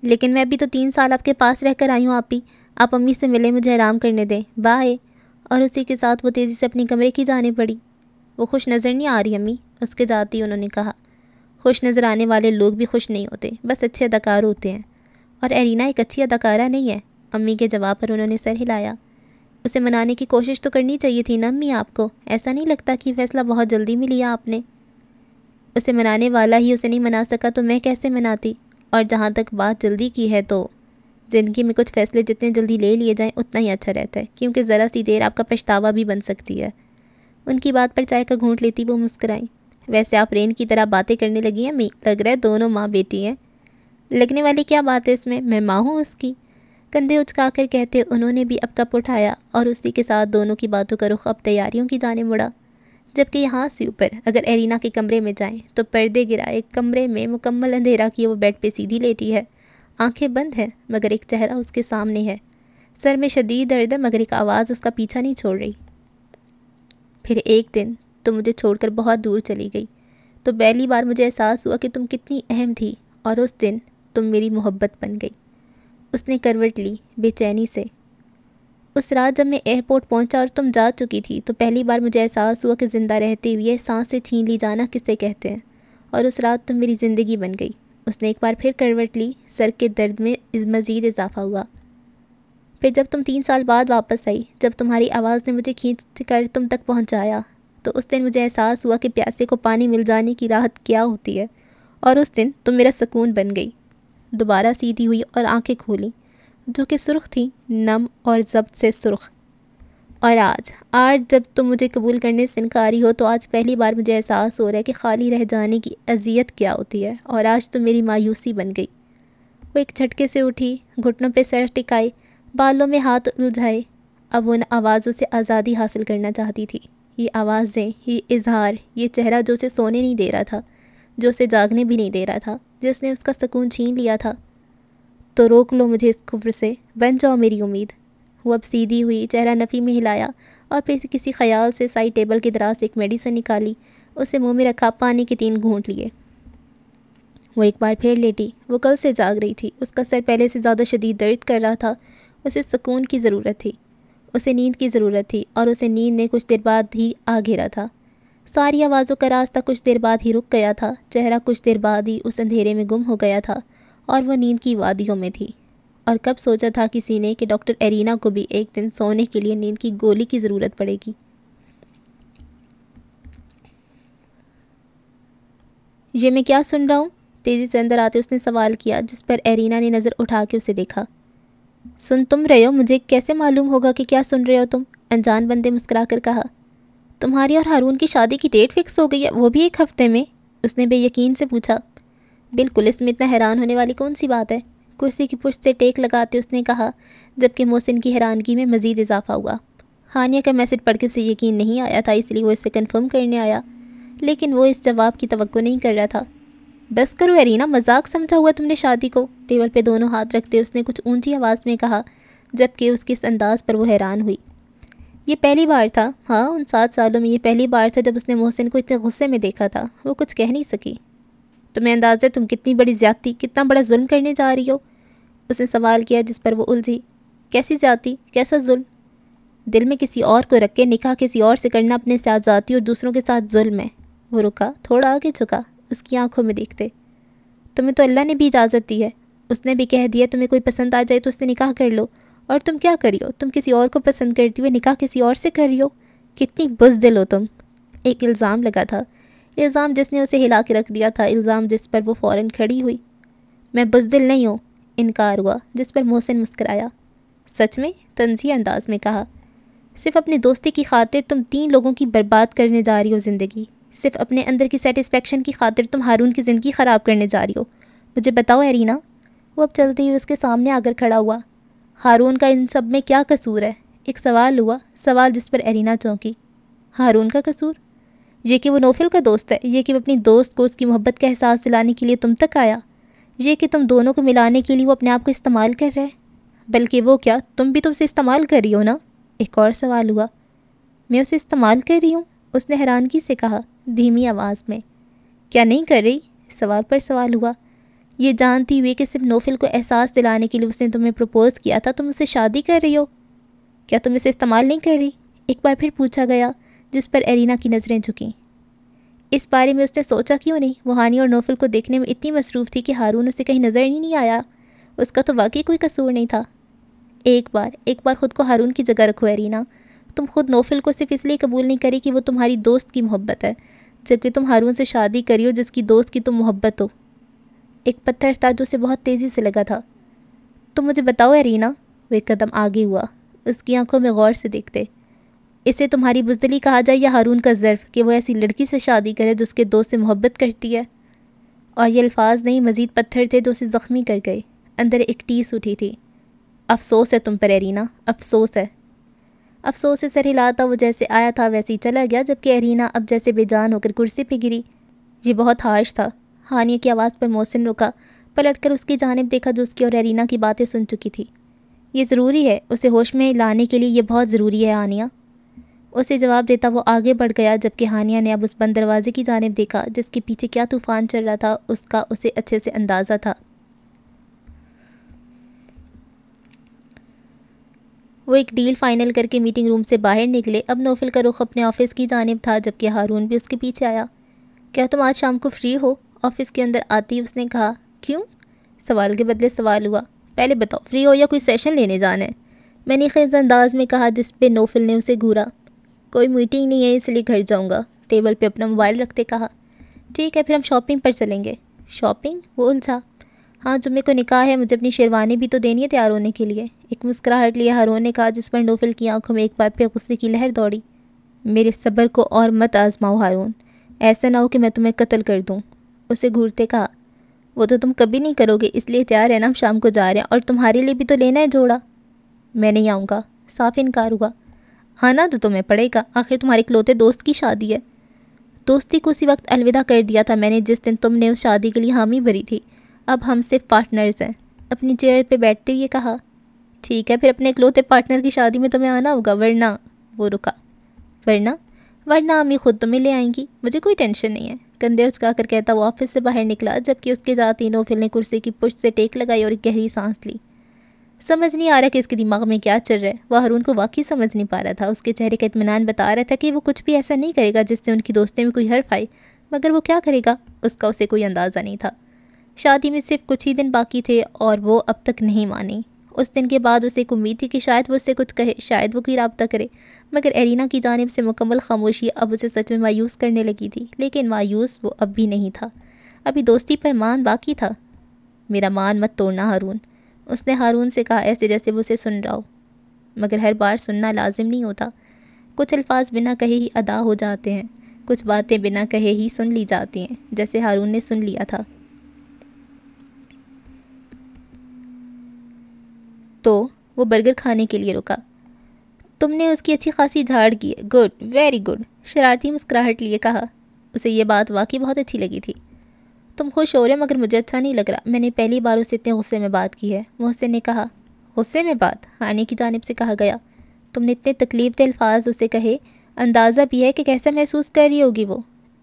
لیکن میں ابھی تو 3 سال آپ کے پاس رہ کر آئی ہوں آپی، آپ امی سے ملیں، مجھے آرام کرنے دیں، بائے۔ اور اسی کے ساتھ وہ تیزی سے اپنی کمرے کی جانب بڑھی۔ وہ خوش نظر نہیں آ رہی امی، اس کے جاتی انہوں نے کہا۔ خوش نظر آنے والے لوگ بھی خوش نہیں ہوتے، بس اچھے اداکار ہوتے ہیں، اور ارینا ایک اچھی اداکارہ نہیں ہے۔ امی کے جواب پر انہوں نے سر ہلایا۔ اسے منانے کی کوشش تو کرنی چاہیے تھی نا امی آپ کو، ایسا نہیں لگتا کہ فیصلہ بہت جلدی میں لیا آپ نے؟ اسے منانے والا ہی اسے نہیں منا سکا تو میں کیسے مناتی؟ اور جہاں تک بات جلدی کی ہے تو زندگی میں کچھ فیصلے جتنے جلدی لے لیے جائیں اتنا ہی اچھا رہتا ہے، کیونکہ ذرا سی دیر آپ کا پچھتاوا بھی بن سکتی ہے۔ ان کی بات پر چائے کا گھونٹ لیتی وہ مسکرائیں۔ ویسے آپ رین کی طرح باتیں کرنے لگی ہیں امی، لگ رہا ہے دونوں ماں بیٹی ہیں۔ لگنے والی کیا بات ہے اس میں ماں ہوں اس کی، کندھے اچکا کر کہتے انہوں نے بھی اب کپ اٹھایا، اور اسی کے ساتھ دونوں کی باتوں کا رخ اب تیاریوں کی جانب مڑا۔ جبکہ یہاں سے اوپر اگر ارینا کے کمرے میں جائیں تو پردے گرائے کمرے میں مکمل اندھیرا کیے وہ بیڈ پہ سیدھی لیٹی ہے، آنکھیں بند ہیں مگر ایک چہرہ اس کے سامنے ہے، سر میں شدید درد ہے مگر ایک آواز اس کا پیچھا نہیں چھوڑ رہی۔ پھر ایک دن تم مجھے چھوڑ کر بہت دور چلی گئی، تو پہلی بار مجھے احساس ہوا کہ تم کتنی اہم تھی، اور اس دن تم میری محبت بن گئی۔ اس نے کروٹ لی بے چینی سے۔ اس رات جب میں ایئرپورٹ پہنچا اور تم جا چکی تھی تو پہلی بار مجھے احساس ہوا کہ زندہ رہتے ہوئے سانسیں چھین لی جانا کسے کہتے ہیں، اور اس رات تم میری زندگی بن گئی۔ اس نے ایک بار پھر کروٹ لی۔ سر کے درد میں مزید اضافہ ہوا۔ پھر جب تم 3 سال بعد واپس آئی، جب تمہاری آواز نے مجھے کھینچ کر تم تک پہنچایا، تو اس دن مجھے احساس ہوا کہ پیاسے کو پانی مل جانے کی راحت کیا ہوتی ہے، اور اس دن تم میرا سکون بن گئی۔ دوبارہ سیدھی ہوئی اور آنکھیں کھولیں، جو کہ سرخ تھیں، نم اور ضبط سے سرخ۔ اور آج جب تم مجھے قبول کرنے سے انکاری ہو، تو آج پہلی بار مجھے احساس ہو رہا ہے کہ خالی رہ جانے کی اذیت کیا ہوتی ہے، اور آج تم میری مایوسی بن گئی۔ وہ ایک جھٹکے سے اٹھی، گھٹنوں پہ سر ٹکائے، بالوں میں ہاتھ الجھائے۔ اب وہ ان آوازوں سے آزادی حاصل کرنا چاہتی تھی۔ یہ آوازیں، یہ اظہار، یہ چہرہ جو اسے سونے نہیں دے رہا تھا، جو اسے جاگنے بھی نہیں دے رہا تھا، جس نے اس کا سکون چھین لیا تھا۔ تو روک لو مجھے اس کفر سے، بن جاؤ میری امید۔ وہ اب سیدھی ہوئی، چہرہ نفی میں ہلایا، اور پھر کسی خیال سے سائڈ ٹیبل کی دراز سے ایک میڈیسن نکالی، اسے منہ میں رکھا، پانی کے 3 گھونٹ لیے۔ وہ ایک بار پھر لیٹی۔ وہ کل سے جاگ رہی تھی، اس کا سر پہلے سے زیادہ شدید درد کر رہا تھا۔ اسے سکون کی ضرورت تھی، اسے نیند کی ضرورت تھی، اور اسے نیند نے کچھ دیر بعد ہی آ گھیرا تھا۔ ساری آوازوں کا راستہ کچھ دیر بعد ہی رک گیا تھا، چہرہ کچھ دیر بعد ہی اس اندھیرے میں گم ہو گیا تھا، اور وہ نیند کی وادیوں میں تھی۔ اور کب سوچا تھا کسی نے کہ ڈاکٹر ایرینا کو بھی ایک دن سونے کے لیے نیند کی گولی کی ضرورت پڑے گی۔ یہ میں کیا سن رہا ہوں؟ تیزی سے اندر آتے اس نے سوال کیا، جس پر ایرینا نے نظر اٹھا کے اسے دیکھا۔ سن تم رہے ہو؟ مجھے کیسے معلوم ہوگا کہ کیا سن رہے ہو تم؟ انجان بندے مسکرا کر کہا۔ تمہاری اور ہارون کی شادی کی ڈیٹ فکس ہو گئی ہے، وہ بھی 1 ہفتے میں؟ اس نے بے یقین سے پوچھا۔ بالکل، اس میں اتنا حیران ہونے والی کون سی بات ہے؟ کرسی کی پشت سے ٹیک لگاتے اس نے کہا، جبکہ محسن کی حیرانگی میں مزید اضافہ ہوا۔ ہانیہ کا میسج پڑھ کے اسے یقین نہیں آیا تھا، اس لیے وہ اس سے کنفرم کرنے آیا، لیکن وہ اس جواب کی توقع نہیں کر رہا تھا۔ بس کرو ایرینا، مذاق سمجھا ہوا تم نے شادی کو؟ ٹیبل پہ دونوں ہاتھ رکھتے اس نے کچھ اونچی آواز میں کہا، جبکہ اس کے اس انداز پر وہ حیران ہوئی۔ یہ پہلی بار تھا، ہاں، ان 7 سالوں میں یہ پہلی بار تھا جب اس نے محسن کو اتنے غصے میں دیکھا تھا۔ وہ کچھ کہہ نہیں سکی۔ تمہیں اندازہ ہے تم کتنی بڑی زیادتی، کتنا بڑا ظلم کرنے جا رہی ہو؟ اس نے سوال کیا، جس پر وہ الجھی۔ کیسی زیادتی، کیسا ظلم؟ دل میں کسی اور کو رکھ کے نکاح کسی اور سے کرنا اپنے ساتھ ذاتی اور دوسروں کے ساتھ ظلم ہے۔ وہ رکا، تھوڑا آگے جھکا، اس کی آنکھوں میں دیکھتے۔ تمہیں تو اللہ نے بھی اجازت دی ہے، اس نے بھی کہہ دیا تمہیں کوئی پسند آ جائے تو اس سے نکاح کر لو، اور تم کیا کری ہو؟ تم کسی اور کو پسند کرتی ہوئے نکاح کسی اور سے کر رہی ہو؟ کتنی بزدل ہو تم۔ ایک الزام لگا تھا، الزام جس نے اسے ہلا کے رکھ دیا تھا، الزام جس پر وہ فوراً کھڑی ہوئی۔ میں بزدل نہیں ہوں، انکار ہوا، جس پر محسن مسکرایا۔ سچ میں؟ طنزیہ انداز میں کہا۔ صرف اپنی دوستی کی خاطر تم 3 لوگوں کی برباد کرنے جا رہی ہو زندگی، صرف اپنے اندر کی سیٹسفیکشن کی خاطر تم ہارون کی زندگی خراب کرنے جا رہی ہو۔ مجھے بتاؤ ایرینا۔ وہ اب چلتی ہوئی اس کے سامنے آ کر کھڑا ہوا۔ ہارون کا ان سب میں کیا قصور ہے؟ ایک سوال ہوا، سوال جس پر ایرینا چونکی۔ ہارون کا قصور؟ یہ کہ وہ نوفل کا دوست ہے، یہ کہ وہ اپنی دوست کو اس کی محبت کا احساس دلانے کے لیے تم تک آیا، یہ کہ تم دونوں کو ملانے کے لیے وہ اپنے آپ کو استعمال کر رہے، بلکہ وہ کیا تم بھی تو اسے استعمال کر رہی ہو نا؟ ایک اور سوال ہوا۔ میں اسے استعمال کر رہی ہوں؟ اس نے حیرانگی سے کہا، دھیمی آواز میں۔ کیا نہیں کر رہی؟ سوال پر سوال ہوا۔ یہ جانتی ہوئی کہ صرف نوفل کو احساس دلانے کے لیے اس نے تمہیں پروپوز کیا تھا، تم اس سے شادی کر رہی ہو؟ کیا تم اسے استعمال نہیں کر رہی؟ ایک بار پھر پوچھا گیا، جس پر ایرینا کی نظریں جھکیں۔ اس بارے میں اس نے سوچا کیوں نہیں؟ وہ ہانی اور نوفل کو دیکھنے میں اتنی مصروف تھی کہ ہارون اسے کہیں نظر ہی نہیں آیا۔ اس کا تو واقعی کوئی قصور نہیں تھا۔ ایک بار خود کو ہارون کی جگہ رکھو ایرینا۔ تم خود نوفل کو صرف اس لیے قبول نہیں کری کہ وہ تمہاری دوست کی محبت ہے، جبکہ تم ہارون سے شادی کری ہو جس کی دوست کی تم محبت ہو۔ ایک پتھر تھا جو اسے بہت تیزی سے لگا تھا۔ تم مجھے بتاؤ ایرینا۔ وہ ایک قدم آگے ہوا، اس کی آنکھوں میں غور سے دیکھتے۔ اسے تمہاری بزدلی کہا جائے یا ہارون کا ظرف کہ وہ ایسی لڑکی سے شادی کرے جو اس کے دوست سے محبت کرتی ہے؟ اور یہ الفاظ نہیں، مزید پتھر تھے جو اسے زخمی کر گئے۔ اندر ایک ٹیس اٹھی تھی۔ افسوس ہے تم پر ایرینا، افسوس ہے۔ افسوس سے سر ہلاتا وہ جیسے آیا تھا ویسے ہی چلا گیا، جبکہ ایرینا اب جیسے بے جان ہو کر کرسی پہ گری۔ یہ بہت ہارش تھا۔ ہانیہ کی آواز پر محسن رکا، پلٹ کر اس کی جانب دیکھا جو اس کی اور ایرینا کی باتیں سن چکی تھی۔ یہ ضروری ہے، اسے ہوش میں لانے کے لیے یہ بہت ضروری ہے ہانیہ۔ اسے جواب دیتا وہ آگے بڑھ گیا، جبکہ ہانیہ نے اب اس بند دروازے کی جانب دیکھا جس کے پیچھے کیا طوفان چل رہا تھا، اس کا اسے اچھے سے اندازہ تھا۔ وہ ایک ڈیل فائنل کر کے میٹنگ روم سے باہر نکلے۔ اب نوفل کا رخ اپنے آفس کی جانب تھا، جبکہ ہارون بھی اس کے پیچھے آیا۔ کیا تم آج شام کو فری ہو؟ آفس کے اندر آتی اس نے کہا۔ کیوں؟ سوال کے بدلے سوال ہوا۔ پہلے بتاؤ فری ہو یا کوئی سیشن لینے جانا ہے؟ میں نے خیز انداز میں کہا جس پہ نوفل نے اسے گھورا۔ کوئی میٹنگ نہیں ہے اس لیے گھر جاؤں گا، ٹیبل پہ اپنا موبائل رکھتے کہا۔ ٹھیک ہے پھر ہم شاپنگ پر چلیں گے۔ شاپنگ؟ وہ الجھا۔ ہاں جمعے کو نکاح ہے، مجھے اپنی شیروانی بھی تو دینی ہے تیار ہونے کے لیے۔ ایک مسکراہٹ لیا ہارون نے کہا جس پر نوفل کی آنکھوں میں ایک بار پھر غصے کی لہر دوڑی۔ میرے صبر کو اور مت آزماؤ ہارون، ایسا نہ ہو کہ میں تمہیں قتل کر دوں، اسے گھورتے کہا۔ وہ تو تم کبھی نہیں کرو گے اس لیے تیار ہے نا، ہم شام کو جا رہے ہیں اور تمہارے لیے بھی تو لینا ہے جوڑا۔ میں نہیں آؤں گا، صاف انکار ہوا۔ آنا تو تمہیں پڑے گا، آخر تمہارے اکلوتے دوست کی شادی ہے۔ دوستی کو اسی وقت الوداع کر دیا تھا میں نے جس دن تم نے اس شادی کے لیے حامی بھری تھی، اب ہم صرف پارٹنرز ہیں، اپنی چیئر پہ بیٹھتے ہوئے کہا۔ ٹھیک ہے پھر اپنے اکلوتے پارٹنر کی شادی میں تمہیں آنا ہوگا، ورنہ… وہ رکا۔ ورنہ امی خود تمہیں لے آئیں گی، مجھے کوئی ٹینشن نہیں ہے، کندھے اچکا کر کہتا وہ آفس سے باہر نکلا، جبکہ اس کے جاتی نوفل نے کرسی کی پشت سے ٹیک لگائی اور ایک گہری سانس لی۔ سمجھ نہیں آ رہا کہ اس کے دماغ میں کیا چل رہا ہے، وہ ہارون کو واقعی سمجھ نہیں پا رہا تھا۔ اس کے چہرے کا اطمینان بتا رہا تھا کہ وہ کچھ بھی ایسا نہیں کرے گا جس سے ان کی دوستی میں کوئی حرف آئے، مگر وہ کیا کرے گا اس کا اسے کوئی اندازہ نہیں تھا۔ شادی میں صرف کچھ ہی دن باقی تھے اور وہ اب تک نہیں مانی۔ اس دن کے بعد اسے ایک امید تھی کہ شاید وہ اس سے کچھ کہے، شاید وہ کوئی رابطہ کرے، مگر ایرینا کی جانب سے مکمل خاموشی اب اسے سچ میں مایوس کرنے لگی تھی۔ لیکن مایوس وہ اب بھی نہیں تھا، ابھی دوستی پر مان باقی تھا۔ میرا مان مت توڑنا ہارون، اس نے ہارون سے کہا ایسے جیسے وہ اسے سن رہا ہو، مگر ہر بار سننا لازم نہیں ہوتا۔ کچھ الفاظ بنا کہے ہی ادا ہو جاتے ہیں، کچھ باتیں بنا کہے ہی سن لی جاتی ہیں، جیسے ہارون نے سن لیا تھا۔ تو وہ برگر کھانے کے لیے رکا۔ تم نے اس کی اچھی خاصی جھاڑ کی ہے، گڈ، ویری گڈ، شرارتی مسکراہٹ لیے کہا۔ اسے یہ بات واقعی بہت اچھی لگی تھی۔ تم خوش ہو رہے مگر مجھے اچھا نہیں لگ رہا، میں نے پہلی بار اسے اتنے غصے میں بات کی ہے، محسن نے کہا۔ غصے میں بات؟ ہانی کی جانب سے کہا گیا۔ تم نے اتنے تکلیف دہ الفاظ اسے کہے، اندازہ بھی ہے کہ کیسا محسوس کر رہی ہوگی وہ۔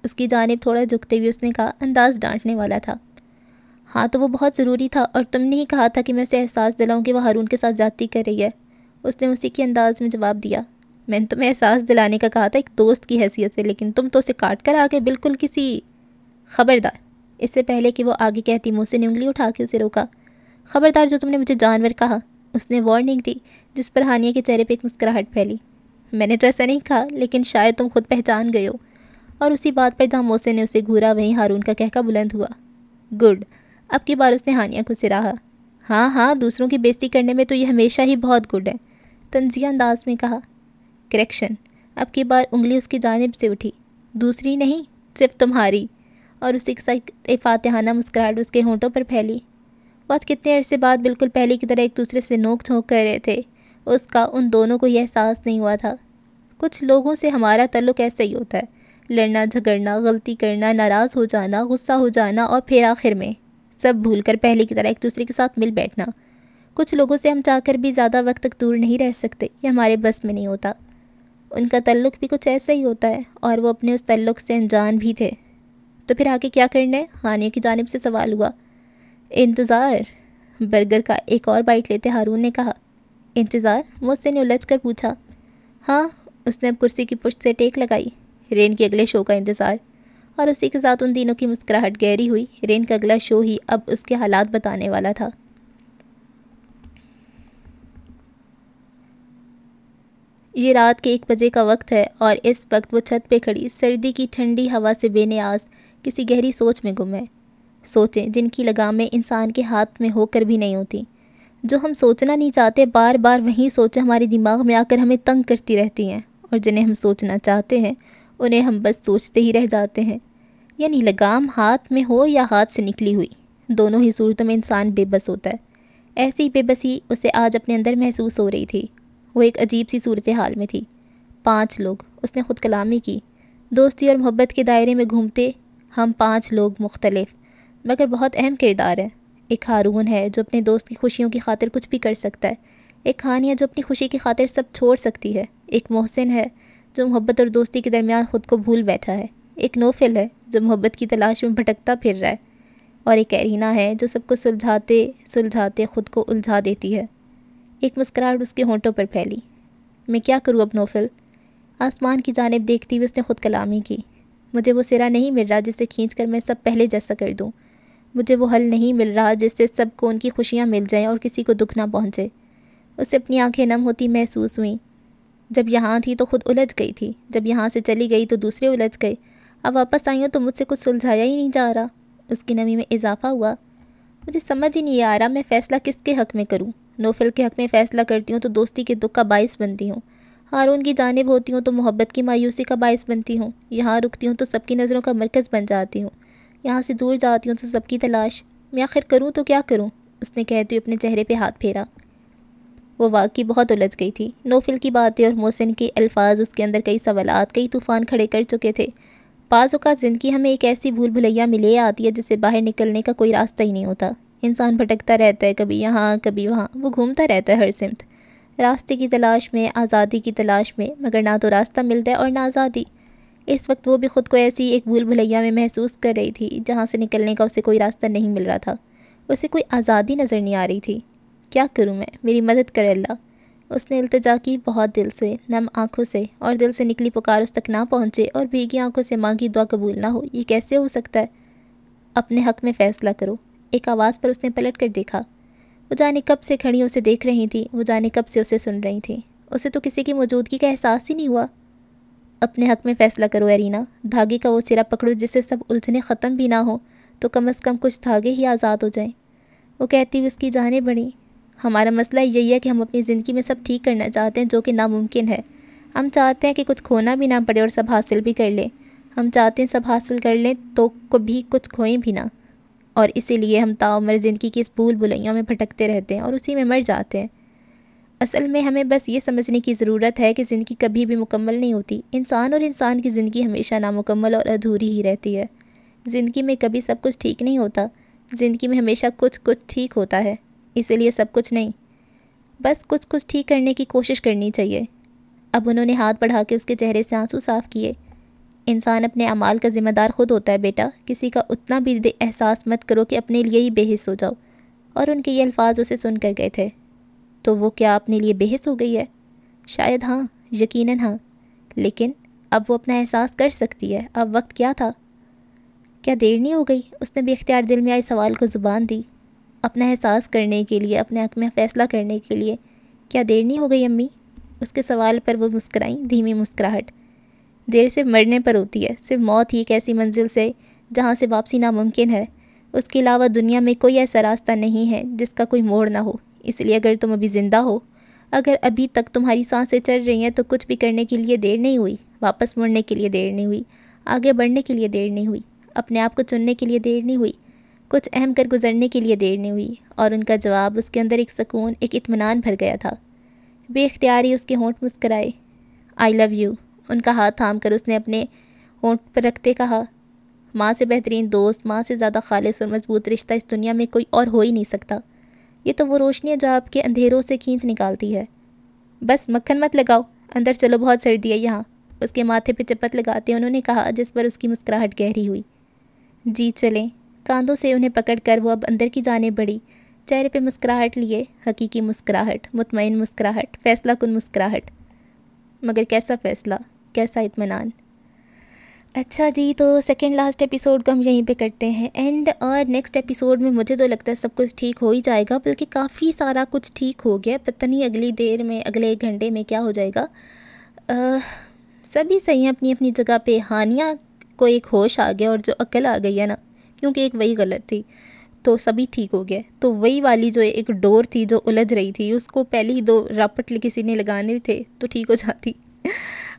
اس کی جانب تھوڑا جھکتے ہوئے اس نے کہا، انداز ڈانٹنے والا تھا۔ ہاں تو وہ بہت ضروری تھا، اور تم نے ہی کہا تھا کہ میں اسے احساس دلاؤں کہ وہ ہارون کے ساتھ زیادتی کر رہی ہے۔ اس نے اسی کے انداز میں جواب دیا۔ میں نے تمہیں احساس دلانے کا کہا تھا ایک دوست کی حیثیت سے، لیکن تم تو اسے کاٹ کر آگے بالکل کسی… خبردار! اس سے پہلے کہ وہ آگے کہتی منہ سے انگلی اٹھا کے اسے روکا۔ خبردار جو تم نے مجھے جانور کہا، اس نے وارننگ دی، جس پر ہانیہ کے چہرے پہ ایک مسکراہٹ پھیلی۔ میں نے تو ایسا نہیں کہا، لیکن شاید تم خود پہچان گئے ہو۔ اور اسی بات پر جہاں محسن نے اسے گھورا وہیں ہارون کا کہکا بلند ہوا۔ گڈ! اب کی بار اس نے ہانیہ کو سراہا۔ ہاں دوسروں کی بےزتی کرنے میں تو یہ ہمیشہ ہی بہت گڈ ہے، طنزیہ انداز میں کہا۔ کریکشن! اب کی بار انگلی اس کی جانب سے اٹھی۔ دوسری نہیں، صرف تمہاری۔ اور اسی کے ساتھ فاتحانہ مسکراہٹ اس کے ہونٹوں پر پھیلی۔ وہ آج کتنے عرصے بعد بالکل پہلے کی طرح ایک دوسرے سے نوک جھونک کر رہے تھے، اس کا ان دونوں کو یہ احساس نہیں ہوا تھا۔ کچھ لوگوں سے ہمارا تعلق ایسا ہی ہوتا ہے، لڑنا جھگڑنا، غلطی کرنا، ناراض ہو جانا، غصہ ہو جانا، اور پھر آخر میں سب بھول کر پہلے کی طرح ایک دوسرے کے ساتھ مل بیٹھنا۔ کچھ لوگوں سے ہم چاہ کر بھی زیادہ وقت تک دور نہیں رہ سکتے، یہ ہمارے بس میں نہیں ہوتا۔ ان کا تعلق بھی کچھ ایسا ہی ہوتا ہے، اور وہ اپنے اس تعلق سے انجان بھی تھے۔ تو پھر آگے کیا کرنا ہے؟ ہانیہ کی جانب سے سوال ہوا۔ انتظار! برگر کا ایک اور بائٹ لیتے ہارون نے کہا۔ انتظار؟ محسن نے الجھ کر پوچھا۔ ہاں، اس نے اب کرسی کی پشت سے ٹیک لگائی۔ رین کے اگلے شو کا انتظار۔ اور اسی کے ساتھ ان دنوں کی مسکراہٹ گہری ہوئی۔ رین کا اگلا شو ہی اب اس کے حالات بتانے والا تھا۔ یہ رات کے 1 بجے کا وقت ہے اور اس وقت وہ چھت پہ کھڑی سردی کی ٹھنڈی ہوا سے بے نیاز کسی گہری سوچ میں گم ہے۔ سوچیں جن کی لگامیں انسان کے ہاتھ میں ہو کر بھی نہیں ہوتی، جو ہم سوچنا نہیں چاہتے، بار بار وہیں سوچیں ہمارے دماغ میں آ کر ہمیں تنگ کرتی رہتی ہیں، اور جنہیں ہم سوچنا چاہتے ہیں انہیں ہم بس سوچتے ہی رہ جاتے ہیں۔ یعنی لگام ہاتھ میں ہو یا ہاتھ سے نکلی ہوئی، دونوں ہی صورتوں میں انسان بے بس ہوتا ہے۔ ایسی بے بسی اسے آج اپنے اندر محسوس ہو رہی تھی۔ وہ ایک عجیب سی صورتحال میں تھی۔ 5 لوگ، اس نے خود کلامی کی، دوستی اور محبت کے دائرے میں گھومتے ہم 5 لوگ مختلف مگر بہت اہم کردار ہیں۔ ایک ہارون ہے جو اپنے دوست کی خوشیوں کی خاطر کچھ بھی کر سکتا ہے، ایک ہانیہ جو اپنی خوشی کی خاطر سب چھوڑ سکتی ہے، ایک محسن ہے جو محبت اور دوستی کے درمیان خود کو بھول بیٹھا ہے، ایک نوفل ہے جو محبت کی تلاش میں بھٹکتا پھر رہا ہے، اور ایک ایرینا ہے جو سب کو سلجھاتے سلجھاتے خود کو الجھا دیتی ہے۔ ایک مسکراہٹ اس کے ہونٹوں پر پھیلی۔ میں کیا کروں اب نوفل؟ آسمان کی جانب دیکھتی ہوئی اس نے خود کلامی کی۔ مجھے وہ سرا نہیں مل رہا جسے کھینچ کر میں سب پہلے جیسا کر دوں. مجھے وہ حل نہیں مل رہا جس سے سب کو ان کی خوشیاں مل جائیں اور کسی کو دکھ نہ پہنچے. اسے اپنی آنکھیں نم ہوتی محسوس ہوئیں. جب یہاں تھی تو خود الجھ گئی تھی, جب یہاں سے چلی گئی تو دوسرے الجھ گئے, اب واپس آئی ہوں تو مجھ سے کچھ سلجھایا ہی نہیں جا رہا. اس کی نمی میں اضافہ ہوا. مجھے سمجھ ہی نہیں آ رہا میں فیصلہ کس کے حق میں کروں. نوفل کے حق میں فیصلہ کرتی ہوں تو دوستی کے دکھ کا باعث بنتی ہوں. ہارون کی جانب ہوتی ہوں تو محبت کی مایوسی کا باعث بنتی ہوں. یہاں رکتی ہوں تو سب کی نظروں کا مرکز بن جاتی ہوں. یہاں سے دور جاتی ہوں تو سب کی تلاش. میں آخر کروں تو کیا کروں؟ اس نے کہتے ہوئے اپنے چہرے پہ ہاتھ پھیرا. وہ واقعی بہت الجھ گئی تھی. نوفل کی باتیں اور محسن کے الفاظ اس کے اندر کئی سوالات, کئی طوفان کھڑے کر چکے تھے. بعض اوقات زندگی ہمیں ایک ایسی بھول بھلیا میں لے آتی ہے جس سے باہر نکلنے کا کوئی راستہ ہی نہیں ہوتا. انسان بھٹکتا رہتا ہے, کبھی یہاں کبھی وہاں. وہ گھومتا رہتا ہے ہر سمت, راستے کی تلاش میں, آزادی کی تلاش میں, مگر نہ تو راستہ ملتا ہے اور نہ آزادی. اس وقت وہ بھی خود کو ایسی ایک بھول بھلیا میں محسوس کر رہی تھی جہاں سے نکلنے کا اسے کوئی راستہ نہیں مل رہا تھا. اسے کوئی آزادی نظر نہیں آ رہی تھی. کیا کروں میں؟ میری مدد کر اللہ. اس نے التجا کی بہت دل سے, نم آنکھوں سے, اور دل سے نکلی پکار اس تک نہ پہنچے اور بھیگی آنکھوں سے مانگی دعا قبول نہ ہو. یہ کیسے ہو سکتا ہے؟ اپنے حق میں فیصلہ کرو. ایک آواز پر اس نے پلٹ کر دیکھا. وہ جانے کب سے کھڑی اسے دیکھ رہی تھیں, وہ جانے کب سے اسے سن رہی تھیں. اسے تو کسی کی موجودگی کا احساس ہی نہیں ہوا. اپنے حق میں فیصلہ کرو ارینا. دھاگے کا وہ سرا پکڑو جس سے سب الجھنے ختم بھی نہ ہوں, تو کم از کم کچھ دھاگے ہی آزاد ہو جائیں. وہ کہتی ہوئی اس کی جانیں بڑھیں. ہمارا مسئلہ یہی ہے کہ ہم اپنی زندگی میں سب ٹھیک کرنا چاہتے ہیں جو کہ ناممکن ہے. ہم چاہتے ہیں کہ کچھ کھونا بھی نہ پڑے اور سب حاصل بھی کر لیں. ہم چاہتے ہیں سب حاصل کر لیں تو کبھی کچھ کھوئیں بھی نہ, اور اسی لیے ہم تاعمر زندگی کی اس بھول بھلائیوں میں بھٹکتے رہتے ہیں اور اسی میں مر جاتے ہیں. اصل میں ہمیں بس یہ سمجھنے کی ضرورت ہے کہ زندگی کبھی بھی مکمل نہیں ہوتی. انسان اور انسان کی زندگی ہمیشہ نامکمل اور ادھوری ہی رہتی ہے. زندگی میں کبھی سب کچھ ٹھیک نہیں ہوتا. زندگی میں ہمیشہ کچھ ٹھیک ہوتا ہے. اسی لیے سب کچھ نہیں, بس کچھ ٹھیک کرنے کی کوشش کرنی چاہیے. اب انہوں نے ہاتھ بڑھا کے اس کے چہرے سے آنسو صاف کیے. انسان اپنے اعمال کا ذمہ دار خود ہوتا ہے بیٹا. کسی کا اتنا بھی احساس مت کرو کہ اپنے لیے ہی بے حس ہو جاؤ. اور ان کے یہ الفاظ اسے سن کر گئے تھے. تو وہ کیا اپنے لیے بے حس ہو گئی ہے؟ شاید ہاں, یقیناً ہاں. لیکن اب وہ اپنا احساس کر سکتی ہے. اب وقت کیا تھا؟ کیا دیر نہیں ہو گئی؟ اس نے بے اختیار دل میں آئے سوال کو زبان دی. اپنا احساس کرنے کے لیے, اپنے حق میں فیصلہ کرنے کے لیے کیا دیر نہیں ہو گئی امی؟ اس کے سوال پر وہ مسکرائیں, دھیمی مسکراہٹ. دیر صرف مرنے پر ہوتی ہے. صرف موت ہی ایک ایسی منزل سے جہاں سے واپسی ناممکن ہے. اس کے علاوہ دنیا میں کوئی ایسا راستہ نہیں ہے جس کا کوئی موڑ نہ ہو. اس لیے اگر تم ابھی زندہ ہو, اگر ابھی تک تمہاری سانسیں چل رہی ہیں, تو کچھ بھی کرنے کے لیے دیر نہیں ہوئی. واپس مڑنے کے لیے دیر نہیں ہوئی. آگے بڑھنے کے لیے دیر نہیں ہوئی. اپنے آپ کو چننے کے لیے دیر نہیں ہوئی. کچھ اہم کر گزرنے کے لیے دیر نہیں ہوئی. اور ان کا جواب اس کے اندر ایک سکون, ایک اطمینان بھر گیا تھا. بے اختیاری اس کے ہونٹ مسکرائے. آئی لو یو. ان کا ہاتھ تھام کر اس نے اپنے ہونٹ پر رکھتے کہا. ماں سے بہترین دوست, ماں سے زیادہ خالص اور مضبوط رشتہ اس دنیا میں کوئی اور ہو ہی نہیں سکتا. یہ تو وہ روشنی ہے جو آپ کے اندھیروں سے کھینچ نکالتی ہے. بس مکھن مت لگاؤ, اندر چلو, بہت سردی ہے یہاں. اس کے ماتھے پہ چپت لگاتے انہوں نے کہا, جس پر اس کی مسکراہٹ گہری ہوئی. جی چلیں. کاندھوں سے انہیں پکڑ کر وہ اب اندر کی جانب بڑھی. چہرے پہ مسکراہٹ لیے, حقیقی مسکراہٹ, مطمئن مسکراہٹ, فیصلہ کن مسکراہٹ. مگر کیسا فیصلہ, کیسا اطمینان. اچھا جی, تو سیکنڈ لاسٹ ایپیسوڈ کو ہم یہیں پہ کرتے ہیں اینڈ. اور نیکسٹ ایپیسوڈ میں مجھے تو لگتا ہے سب کچھ ٹھیک ہو ہی جائے گا, بلکہ کافی سارا کچھ ٹھیک ہو گیا. پتہ نہیں اگلی دیر میں, اگلے 1 گھنٹے میں کیا ہو جائے گا. سبھی صحیح ہیں اپنی اپنی جگہ پہ. ہانیہ کو ایک ہوش آ گیا, اور جو عقل آ گئی ہے نا, کیونکہ ایک وہی غلط تھی, تو سبھی ٹھیک ہو گیا. تو وہی والی جو ایک ڈور تھی جو الجھ رہی تھی, اس کو پہلے ہی 2 راپٹ کسی نے لگانے تھے تو ٹھیک ہو جاتی.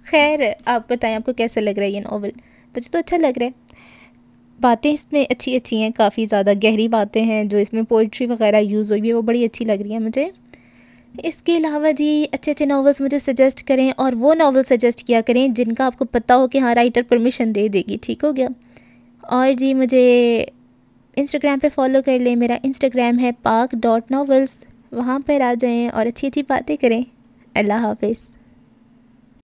خیر, آپ بتائیں آپ کو کیسا لگ رہا ہے یہ ناول؟ مجھے تو اچھا لگ رہا ہے. باتیں اس میں اچھی ہیں, کافی زیادہ گہری باتیں ہیں. جو اس میں پوئٹری وغیرہ یوز ہوئی ہے وہ بڑی اچھی لگ رہی ہیں مجھے. اس کے علاوہ جی اچھے ناولس مجھے سجیسٹ کریں, اور وہ ناول سجیسٹ کیا کریں جن کا آپ کو پتہ ہو کہ ہاں رائٹر پرمیشن دے دے گی. ٹھیک ہو گیا. اور جی مجھے انسٹاگرام پہ فالو کر لیں. میرا انسٹاگرام ہے pak.novels. وہاں پر آ جائیں اور اچھی باتیں کریں. اللہ حافظ.